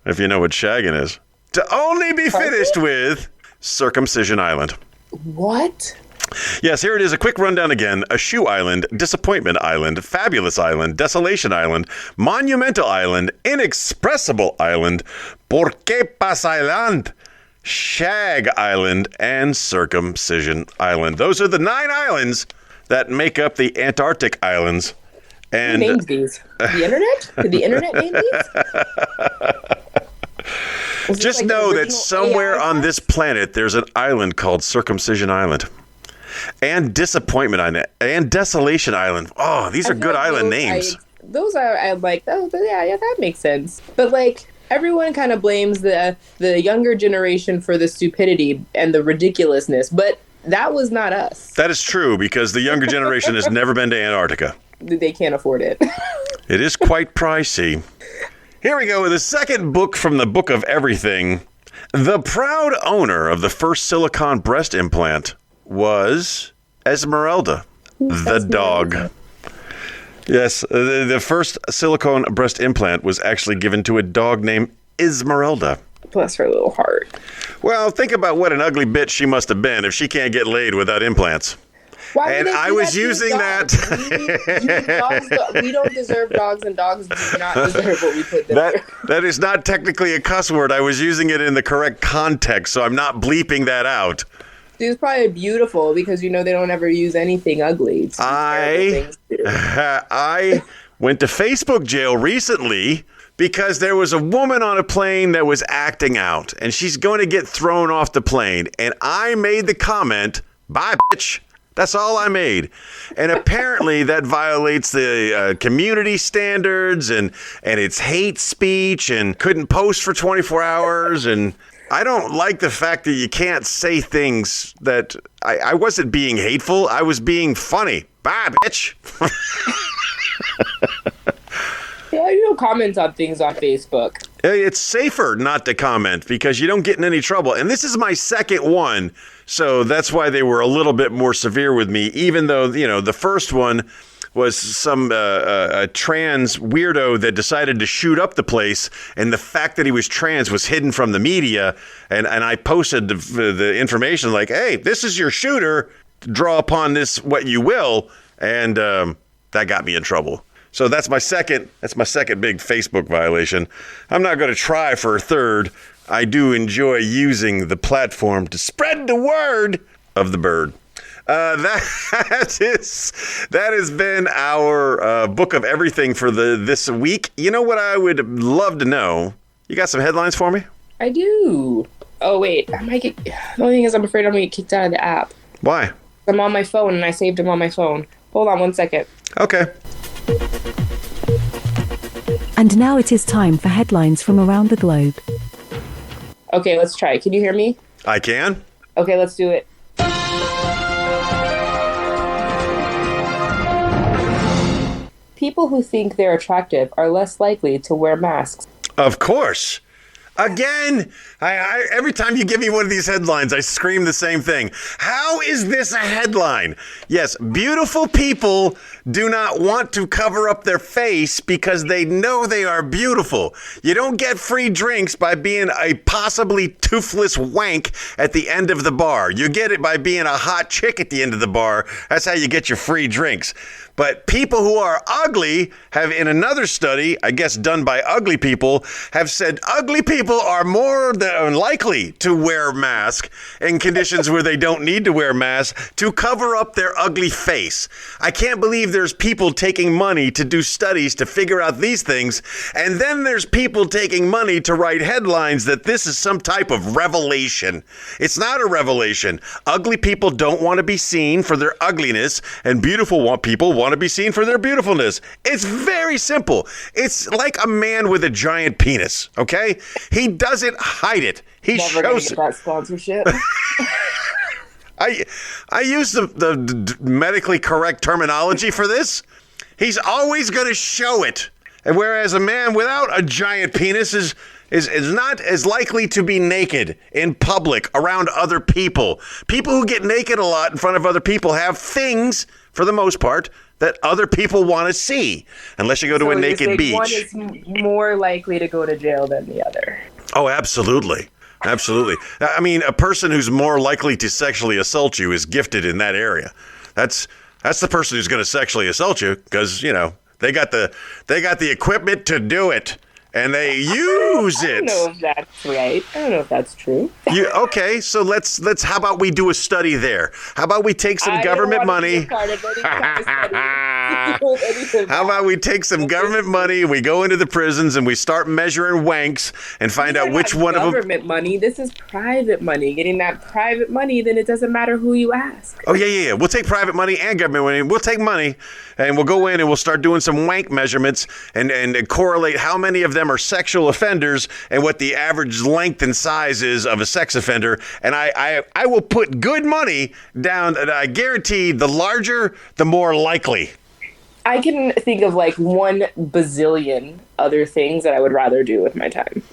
A: if you know what shagging is, to only be finished with Circumcision Island.
B: What?
A: Yes, here it is. A quick rundown again. A Shoe Island, Disappointment Island, Fabulous Island, Desolation Island, Monumental Island, Inexpressible Island, Porquepas Island, Shag Island, and Circumcision Island. Those are the 9 islands that make up the Antarctic Islands. And
B: who named these? The internet? Did the internet name these?
A: Just know that somewhere on this planet there's an island called Circumcision Island, and Disappointment Island, and Desolation Island. Oh, these are good island names.
B: Those are, I'm like, oh, yeah, that makes sense. But like, everyone kind of blames the younger generation for the stupidity and the ridiculousness, but that was not us.
A: That is true, because the younger generation has never been to Antarctica.
B: They can't afford it.
A: It is quite pricey. Here we go with the second book from the Book of Everything. The proud owner of the first silicone breast implant was Esmeralda, the dog. Yes, the first silicone breast implant was actually given to a dog named Esmeralda.
B: Bless her little heart.
A: Well, think about what an ugly bitch she must have been if she can't get laid without implants.
B: Why
A: and I was using that.
B: We don't deserve dogs, and dogs do not deserve what we put them through.
A: That is not technically a cuss word. I was using it in the correct context, so I'm not bleeping that out.
B: It's probably beautiful because, they don't ever use anything ugly.
A: I went to Facebook jail recently because there was a woman on a plane that was acting out, and she's going to get thrown off the plane. And I made the comment, "Bye, bitch." That's all I made. And apparently that violates the community standards, and it's hate speech, and couldn't post for 24 hours. And I don't like the fact that you can't say things that I wasn't being hateful. I was being funny. Bye, bitch.
B: Yeah, you don't comment on things on Facebook.
A: It's safer not to comment because you don't get in any trouble. And this is my second one, so that's why they were a little bit more severe with me, even though, the first one was some a trans weirdo that decided to shoot up the place, and the fact that he was trans was hidden from the media, and I posted the information like, hey, this is your shooter, draw upon this what you will, and that got me in trouble. So that's my second big Facebook violation. I'm not going to try for a third. I do enjoy using the platform to spread the word of the bird. That has been our Book of Everything for this week. You know what I would love to know? You got some headlines for me?
B: I do. Oh, wait. The only thing is I'm afraid I'm going to get kicked out of the app.
A: Why?
B: I'm on my phone, and I saved them on my phone. Hold on 1 second.
A: Okay.
G: And now it is time for headlines from around the globe.
B: Okay, let's try. Can you hear me?
A: I can.
B: Okay, let's do it. People who think they're attractive are less likely to wear masks.
A: Of course. Again, every time you give me one of these headlines, I scream the same thing. How is this a headline? Yes, beautiful people do not want to cover up their face because they know they are beautiful. You don't get free drinks by being a possibly toothless wank at the end of the bar. You get it by being a hot chick at the end of the bar. That's how you get your free drinks. But people who are ugly have, in another study, I guess done by ugly people, have said ugly people are more than likely to wear masks in conditions where they don't need to wear masks to cover up their ugly face. I can't believe there's people taking money to do studies to figure out these things, and then there's people taking money to write headlines that this is some type of revelation. It's not a revelation. Ugly people don't want to be seen for their ugliness, and beautiful people want to be seen for their beautifulness. It's very simple. It's like a man with a giant penis, okay? He doesn't hide it. He
B: Never
A: shows
B: get
A: it.
B: that sponsorship.
A: I use the medically correct terminology for this. He's always going to show it. And whereas a man without a giant penis is not as likely to be naked in public around other people. People who get naked a lot in front of other people have things, for the most part, that other people want to see, unless you go to a naked beach.
B: One is more likely to go to jail than the other.
A: Oh, absolutely. Absolutely. I mean, a person who's more likely to sexually assault you is gifted in that area. That's the person who's going to sexually assault you because, you know, they got the equipment to do it. And they use it.
B: I don't know if that's right. I don't know if that's true.
A: Okay, so let's how about we do a study there? How about we take some government money? How about we take some government money, we go into the prisons and we start measuring wanks and find out which one of them.
B: Government money. This is private money. Getting that private money, then it doesn't matter who you ask.
A: Oh yeah. We'll take private money and government money. We'll take money and we'll go in and we'll start doing some wank measurements and correlate how many of them are sexual offenders and what the average length and size is of a sex offender. And I will put good money down that I guarantee the larger, the more likely.
B: I can think of like 1 bazillion other things that I would rather do with my time.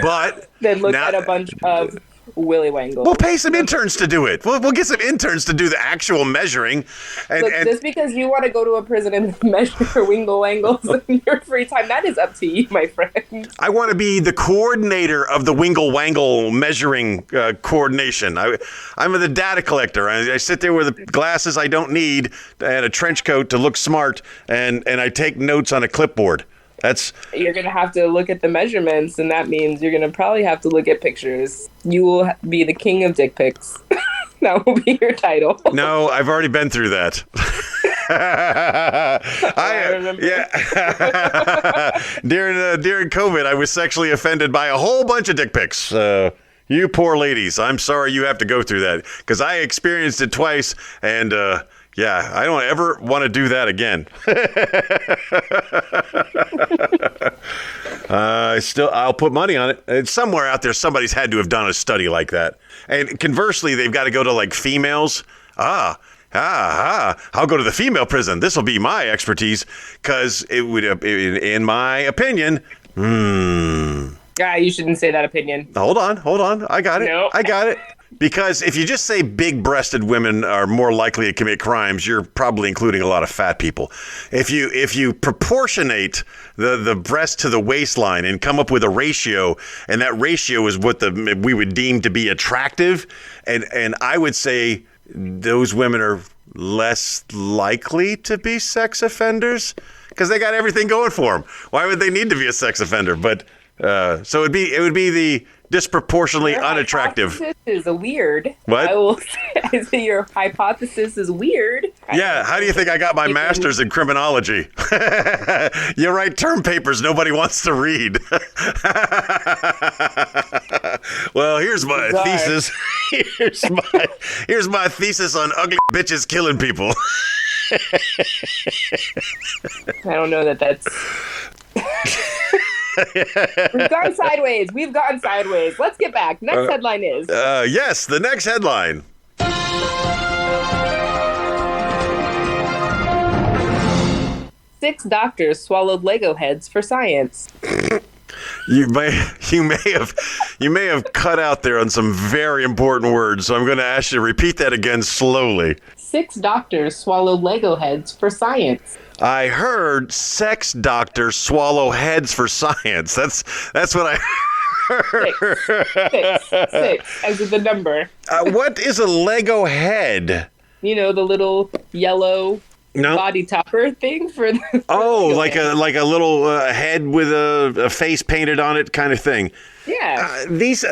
A: But
B: than look at a bunch of Willy Wangles.
A: We'll pay some interns to do it. We'll get some interns to do the actual measuring.
B: Look, just because you want to go to a prison and measure Wingle Wangles in your free time, that is up to you, my friend.
A: I want to be the coordinator of the Wingle Wangle measuring coordination. I'm the data collector. I sit there with the glasses I don't need and a trench coat to look smart, and I take notes on a clipboard.
B: You're going to have to look at the measurements, and that means you're going to probably have to look at pictures. You will be the king of dick pics. That will be your title.
A: No, I've already been through that. I remember. Yeah. During COVID, I was sexually offended by a whole bunch of dick pics. You poor ladies. I'm sorry you have to go through that because I experienced it twice, and yeah, I don't ever want to do that again. I'll put money on it. It's somewhere out there, somebody's had to have done a study like that. And conversely, they've got to go to like females. I'll go to the female prison. This will be my expertise because it would, in my opinion,
B: Yeah, you shouldn't say that opinion.
A: Hold on. I got it.
B: No.
A: I got it. Because if you just say big-breasted women are more likely to commit crimes, you're probably including a lot of fat people. If you proportionate the breast to the waistline and come up with a ratio, and that ratio is what we would deem to be attractive, and I would say those women are less likely to be sex offenders because they got everything going for them. Why would they need to be a sex offender? But so it would be the disproportionately unattractive.
B: Your hypothesis is weird.
A: What?
B: I will say your hypothesis is weird.
A: Yeah, how do you think I got my master's in criminology? You write term papers nobody wants to read. Well, here's my thesis. Here's my thesis on ugly bitches killing people.
B: I don't know that's... We've gone sideways. Let's get back. Next headline is...
A: Yes, the next headline.
B: 6 doctors swallowed Lego heads for science.
A: You may have cut out there on some very important words, so I'm going to ask you to repeat that again slowly.
B: 6 doctors swallow Lego heads for science.
A: I heard sex doctors swallow heads for science. That's what I heard.
B: Six, as in the number.
A: What is a Lego head?
B: You know, the little yellow body topper thing for the
A: like a little head with a face painted on it kind of thing.
B: Yeah.
A: These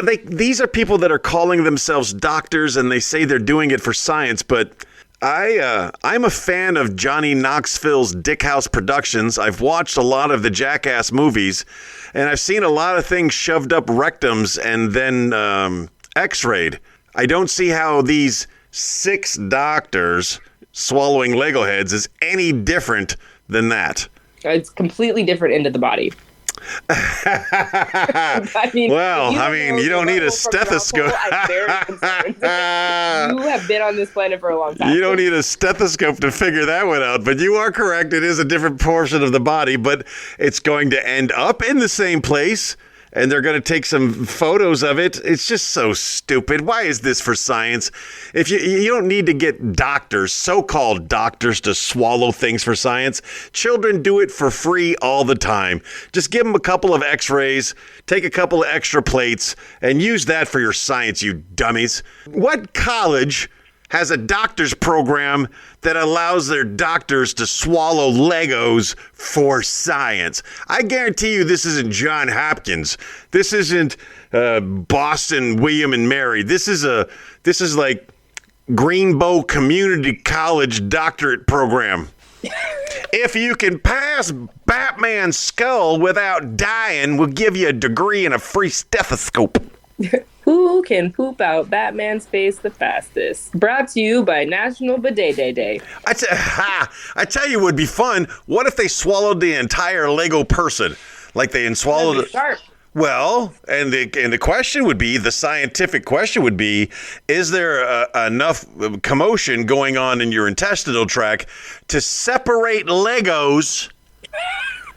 A: are people that are calling themselves doctors, and they say they're doing it for science, but I'm a fan of Johnny Knoxville's Dick House Productions. I've watched a lot of the Jackass movies, and I've seen a lot of things shoved up rectums and then x-rayed. I don't see how these 6 doctors swallowing Lego heads is any different than that.
B: It's completely different into the body.
A: You don't need a stethoscope.
B: I'm very concerned. You have been on this planet for a long time.
A: You don't need a stethoscope to figure that one out, but you are correct. It is a different portion of the body, but it's going to end up in the same place, and they're going to take some photos of it. It's just so stupid. Why is this for science? If you don't need to get doctors, so-called doctors, to swallow things for science. Children do it for free all the time. Just give them a couple of x-rays, take a couple of extra plates, and use that for your science, you dummies. What college has a doctor's program that allows their doctors to swallow Legos for science? I guarantee you this isn't John Hopkins. This isn't Boston William and Mary. This is like Greenbow Community College doctorate program. If you can pass Batman's skull without dying, we'll give you a degree and a free stethoscope.
B: Who can poop out Batman's face the fastest? Brought to you by National Bidet Day.
A: I tell you, it would be fun. What if they swallowed the entire Lego person? Like they swallowed it.
B: Sharp.
A: Well, and the question would be, the scientific question would be, is there enough commotion going on in your intestinal tract to separate Legos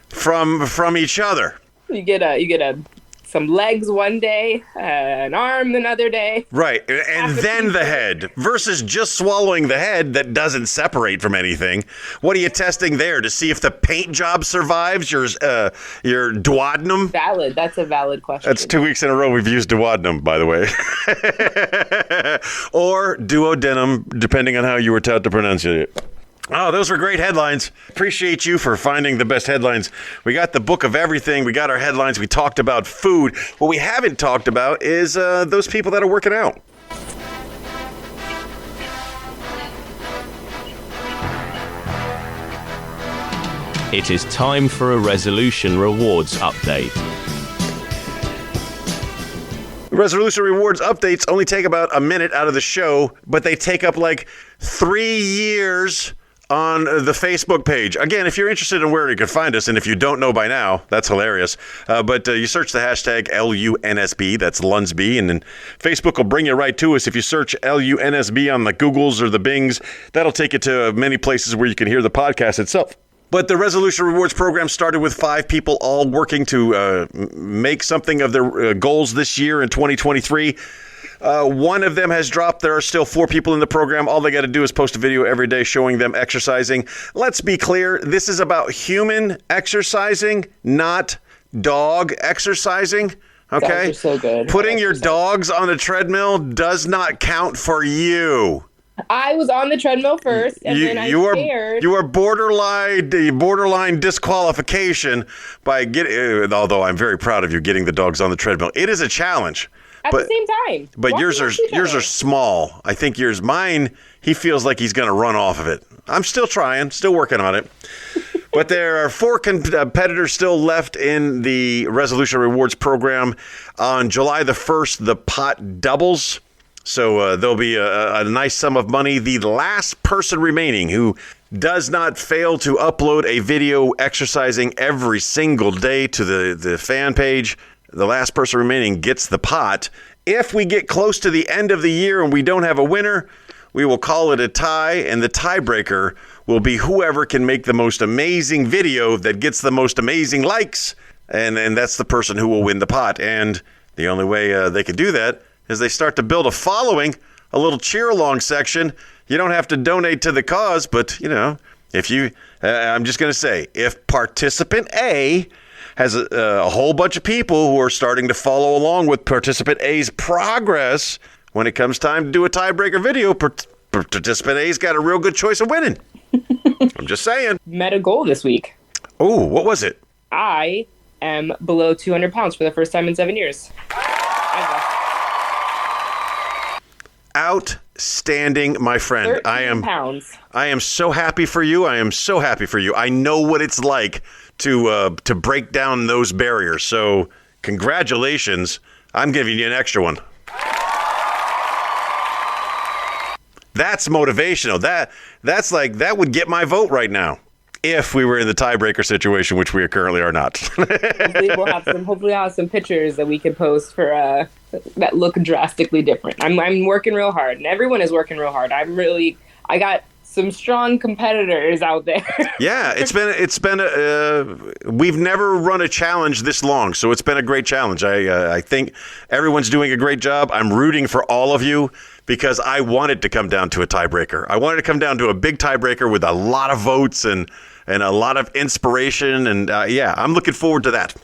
A: from each other?
B: You get some legs one day, an arm another day.
A: Right, and then the head versus just swallowing the head that doesn't separate from anything. What are you testing there to see if the paint job survives your duodenum?
B: Valid. That's a valid question.
A: That's 2 weeks in a row we've used duodenum, by the way. Or duodenum, depending on how you were taught to pronounce it. Oh, those were great headlines. Appreciate you for finding the best headlines. We got the book of everything. We got our headlines. We talked about food. What we haven't talked about is those people that are working out.
H: It is time for a resolution rewards update.
A: Resolution rewards updates only take about a minute out of the show, but they take up like 3 years on the Facebook page. Again, if you're interested in where you can find us, and if you don't know by now, that's hilarious. But you search the hashtag LUNSB, that's Lunsby, and then Facebook will bring you right to us. If you search LUNSB on the Googles or the Bings, that'll take you to many places where you can hear the podcast itself. But the Resolution Rewards program started with 5 people all working to make something of their goals this year in 2023. One of them has dropped. There are still 4 people in the program. All they got to do is post a video every day showing them exercising. Let's be clear. This is about human exercising, not dog exercising. Okay?
B: Dogs are so good.
A: Putting your dogs on a treadmill does not count for you.
B: I was on the treadmill first, and then I shared.
A: You are borderline disqualification by getting. Although I'm very proud of you getting the dogs on the treadmill. It is a challenge.
B: At the same time.
A: But yours are small. I think mine, he feels like he's going to run off of it. I'm still trying, still working on it. But there are 4 competitors still left in the Resolution Rewards program. On July the 1st, the pot doubles. So there'll be a nice sum of money. The last person remaining who does not fail to upload a video exercising every single day to the fan page, the last person remaining gets the pot. If we get close to the end of the year and we don't have a winner, we will call it a tie, and the tiebreaker will be whoever can make the most amazing video that gets the most amazing likes. and that's the person who will win the pot. And the only way they can do that is they start to build a following, a little cheer-along section. You don't have to donate to the cause, but, if you, I'm just going to say, if participant A has a whole bunch of people who are starting to follow along with participant A's progress, when it comes time to do a tiebreaker video, participant A's got a real good choice of winning. I'm just saying.
B: Met a goal this week.
A: Oh, what was it?
B: I am below 200 pounds for the first time in 7 years.
A: Outstanding, my friend.
B: 13 pounds.
A: I am so happy for you. I know what it's like to break down those barriers. So, congratulations. I'm giving you an extra one. That's motivational. That would get my vote right now. If we were in the tiebreaker situation, which we currently are not.
B: Hopefully I'll have some pictures that we can post for that look drastically different. I'm working real hard, and everyone is working real hard. I got some strong competitors out there.
A: Yeah, it's been we've never run a challenge this long, so it's been a great challenge. I think everyone's doing a great job. I'm rooting for all of you because I want it to come down to a tiebreaker. I want it to come down to a big tiebreaker with a lot of votes and a lot of inspiration, and I'm looking forward to that.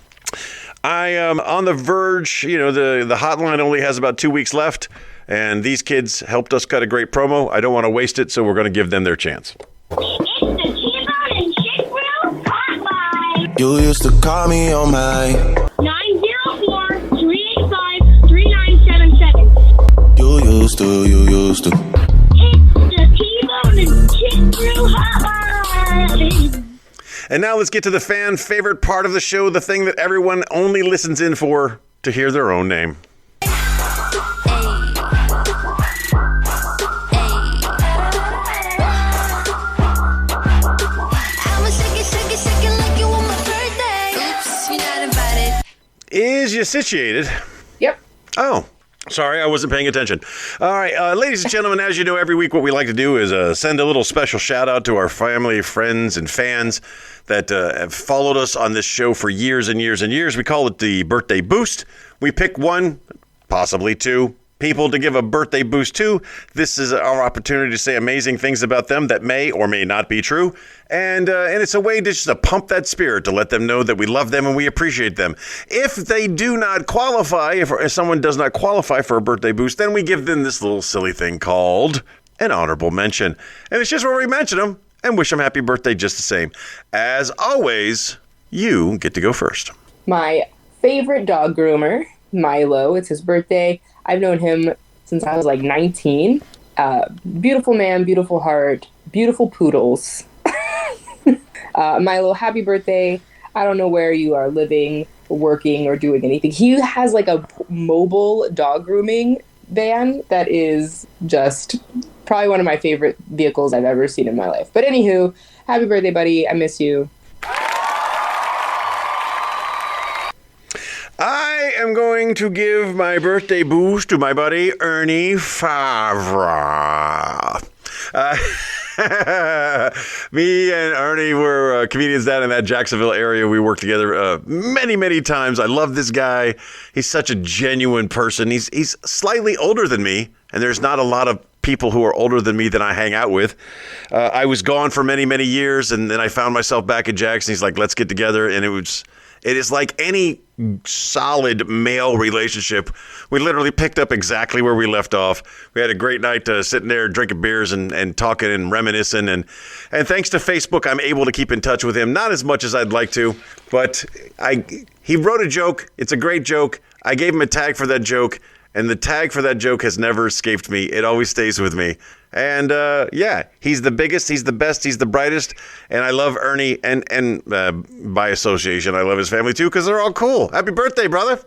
A: I am on the verge. The hotline only has about 2 weeks left. And these kids helped us cut a great promo. I don't want to waste it, so we're going to give them their chance.
I: It's the T-Bone and Chick Grill Hotline.
J: You used to call me on my
I: 904-385-3977.
J: You used to.
I: It's the T-Bone and Chick Grill Hotline.
A: And now let's get to the fan favorite part of the show, the thing that everyone only listens in for, to hear their own name. Is you situated?
B: Yep.
A: Oh, sorry, I wasn't paying attention. All right, ladies and gentlemen, as you know, every week what we like to do is send a little special shout out to our family, friends, and fans that have followed us on this show for years and years and years. We call it the Birthday Boost. We pick one, possibly two, people to give a birthday boost to. This is our opportunity to say amazing things about them that may or may not be true. And it's a way to just to pump that spirit, to let them know that we love them and we appreciate them. If they do not qualify, if someone does not qualify for a birthday boost, then we give them this little silly thing called an honorable mention. And it's just where we mention them and wish them happy birthday just the same. As always, you get to go first.
B: My favorite dog groomer, Milo. It's his birthday. I've known him since I was like 19. Beautiful man, beautiful heart, beautiful poodles. Milo, happy birthday. I don't know where you are living, working, or doing anything. He has like a mobile dog grooming van that is just probably one of my favorite vehicles I've ever seen in my life. But anywho, happy birthday, buddy. I miss you.
A: I am going to give my birthday boost to my buddy Ernie Favre. Me and Ernie were comedians down in that Jacksonville area. We worked together many, many times. I love this guy. He's such a genuine person. He's slightly older than me, and there's not a lot of people who are older than me that I hang out with. I was gone for many, many years, and then I found myself back in Jackson. He's like, let's get together, and it is like any solid male relationship. We literally picked up exactly where we left off. We had a great night sitting there drinking beers and talking and reminiscing. And thanks to Facebook, I'm able to keep in touch with him. Not as much as I'd like to, but he wrote a joke. It's a great joke. I gave him a tag for that joke, and the tag for that joke has never escaped me. It always stays with me. And he's the biggest, he's the best, he's the brightest, and I love Ernie, and by association, I love his family too, because they're all cool. Happy birthday, brother.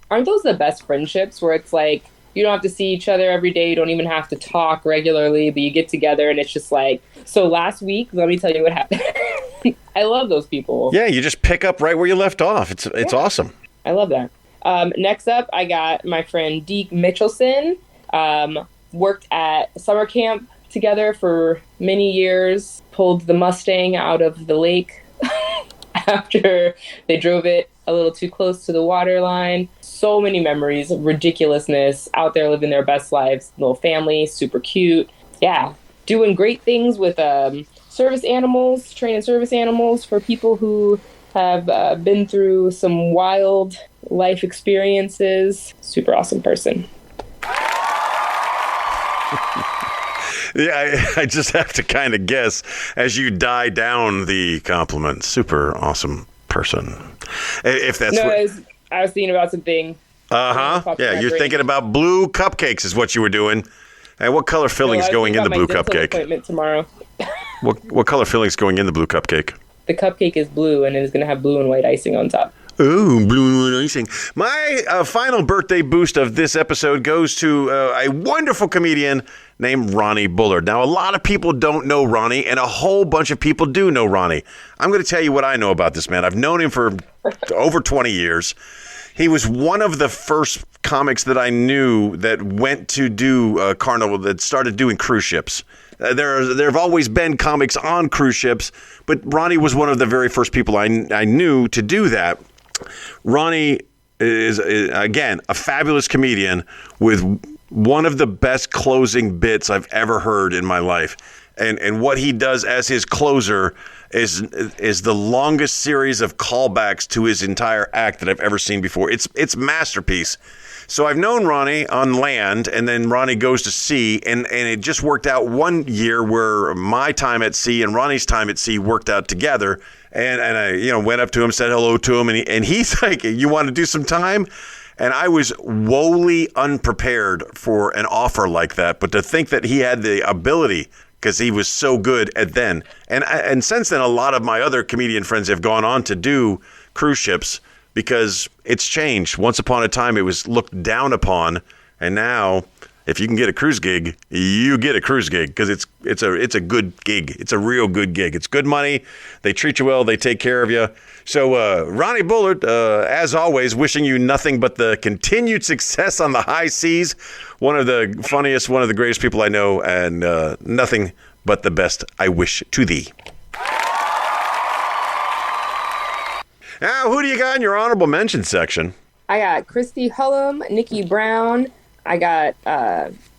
B: Aren't those the best friendships, where it's like, you don't have to see each other every day, you don't even have to talk regularly, but you get together and it's just like, so last week, let me tell you what happened. I love those people.
A: Yeah, you just pick up right where you left off. It's awesome.
B: I love that. Next up, I got my friend Deke Mitchelson. Worked at summer camp together for many years, pulled the Mustang out of the lake after they drove it a little too close to the water line. So many memories of ridiculousness, out there living their best lives, little family, super cute. Yeah, doing great things with service animals, training service animals for people who have been through some wild life experiences. Super awesome person.
A: Yeah, I just have to kind of guess as you die down the compliment. Super awesome person. If that's
B: no,
A: what...
B: I was thinking about something.
A: Yeah, you're thinking about blue cupcakes is what you were doing. And what color fillings going in the blue cupcake?
B: Appointment tomorrow.
A: What color fillings going in the blue cupcake?
B: The cupcake is blue, and it is going to have blue and white icing on top.
A: Ooh, blue and white icing. My final birthday boost of this episode goes to a wonderful comedian named Ronnie Bullard. Now, a lot of people don't know Ronnie, and a whole bunch of people do know Ronnie. I'm going to tell you what I know about this man. I've known him for over 20 years. He was one of the first comics that I knew that went to do Carnival, that started doing cruise ships. There have always been comics on cruise ships, but Ronnie was one of the very first people I knew to do that. Ronnie is, again, a fabulous comedian with one of the best closing bits I've ever heard in my life. And what he does as his closer is the longest series of callbacks to his entire act that I've ever seen before. It's masterpiece. So I've known Ronnie on land, and then Ronnie goes to sea, and it just worked out one year where my time at sea and Ronnie's time at sea worked out together. And I went up to him, said hello to him, and he's like, "You want to do some time?" And I was woefully unprepared for an offer like that. But to think that he had the ability, because he was so good at then. And since then, a lot of my other comedian friends have gone on to do cruise ships because it's changed. Once upon a time, it was looked down upon. And now, if you can get a cruise gig, you get a cruise gig because it's a good gig. It's a real good gig. It's good money. They treat you well. They take care of you. So Ronnie Bullard, as always, wishing you nothing but the continued success on the high seas. One of the funniest, one of the greatest people I know, and nothing but the best I wish to thee. Now, who do you got in your honorable mention section?
B: I got Christy Hullum, Nikki Brown. I got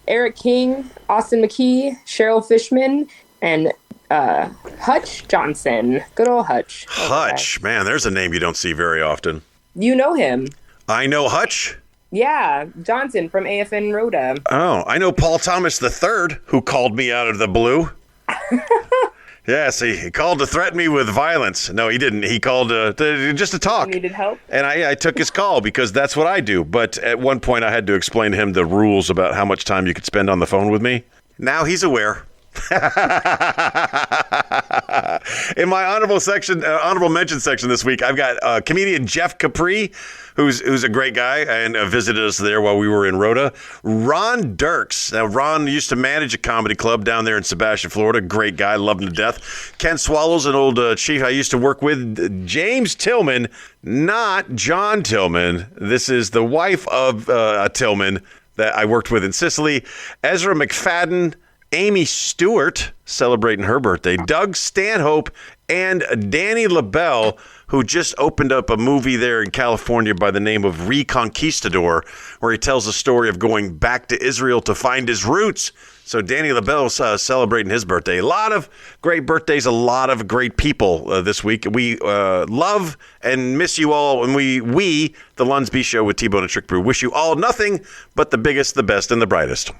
B: Eric King, Austin McKee, Cheryl Fishman, and Hutch Johnson. Good old Hutch.
A: Hutch. Man, there's a name you don't see very often.
B: You know him.
A: I know Hutch.
B: Yeah, Johnson from AFN Rhoda.
A: Oh, I know Paul Thomas III, who called me out of the blue. Yes, he called to threaten me with violence. No, he didn't. He called just to talk.
B: You needed help?
A: And I took his call because that's what I do. But at one point, I had to explain to him the rules about how much time you could spend on the phone with me. Now he's aware. In my honorable mention section this week, I've got comedian Jeff Capri, who's a great guy and visited us there while we were in Rhoda. Ron Dirks. Now, Ron used to manage a comedy club down there in Sebastian, Florida. Great guy, loved him to death. Ken Swallows, an old chief I used to work with. James Tillman, not John Tillman. This is the wife of a Tillman that I worked with in Sicily. Ezra McFadden, Amy Stewart, celebrating her birthday, Doug Stanhope, and Danny LaBelle, who just opened up a movie there in California by the name of Reconquistador, where he tells the story of going back to Israel to find his roots. So Danny LaBelle's celebrating his birthday. A lot of great birthdays, a lot of great people this week. We love and miss you all, and we the Lunsby Show with T-Bone and Trick Brew, wish you all nothing but the biggest, the best, and the brightest.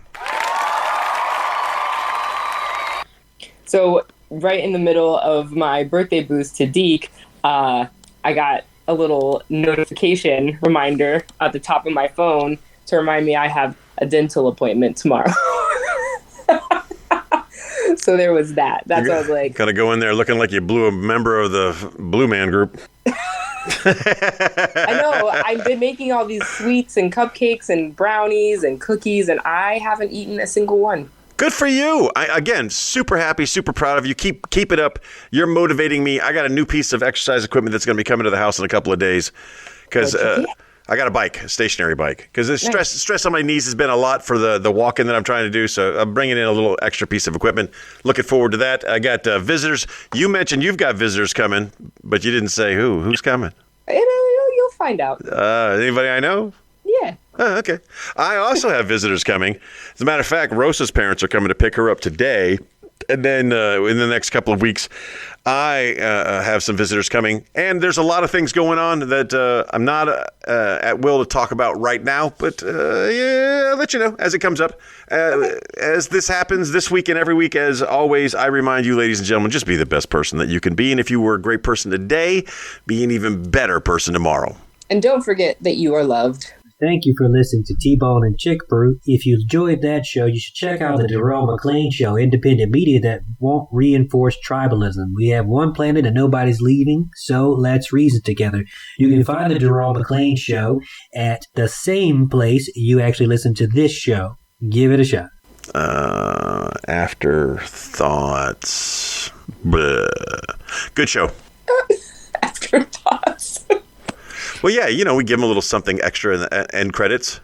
B: So right in the middle of my birthday boost to Deke, I got a little notification reminder at the top of my phone to remind me I have a dental appointment tomorrow. So there was that. That's what I was like.
A: Gotta go in there looking like you blew a member of the Blue Man Group.
B: I know. I've been making all these sweets and cupcakes and brownies and cookies, and I haven't eaten a single one.
A: Good for you. Again, super happy, super proud of you. Keep it up. You're motivating me. I got a new piece of exercise equipment that's going to be coming to the house in a couple of days because I got a bike, a stationary bike, because the stress on my knees has been a lot for the walking that I'm trying to do. So I'm bringing in a little extra piece of equipment. Looking forward to that. I got visitors. You mentioned you've got visitors coming, but you didn't say who. Who's coming?
B: You'll find out.
A: Anybody I know?
B: Yeah.
A: Oh, okay. I also have visitors coming. As a matter of fact, Rosa's parents are coming to pick her up today. And then in the next couple of weeks, I have some visitors coming. And there's a lot of things going on that I'm not at will to talk about right now. But yeah, I'll let you know as it comes up. As this happens this week and every week, as always, I remind you, ladies and gentlemen, just be the best person that you can be. And if you were a great person today, be an even better person tomorrow.
B: And don't forget that you are loved.
K: Thank you for listening to T-Bone and Chick Brew. If you enjoyed that show, you should check out the Darrell McClain Show, independent media that won't reinforce tribalism. We have one planet and nobody's leaving, so let's reason together. You can find the Darrell McClain Show at the same place you actually listen to this show. Give it a shot.
A: Afterthoughts. Blah. Good show.
B: Afterthoughts.
A: Well, yeah, we give them a little something extra in the end credits.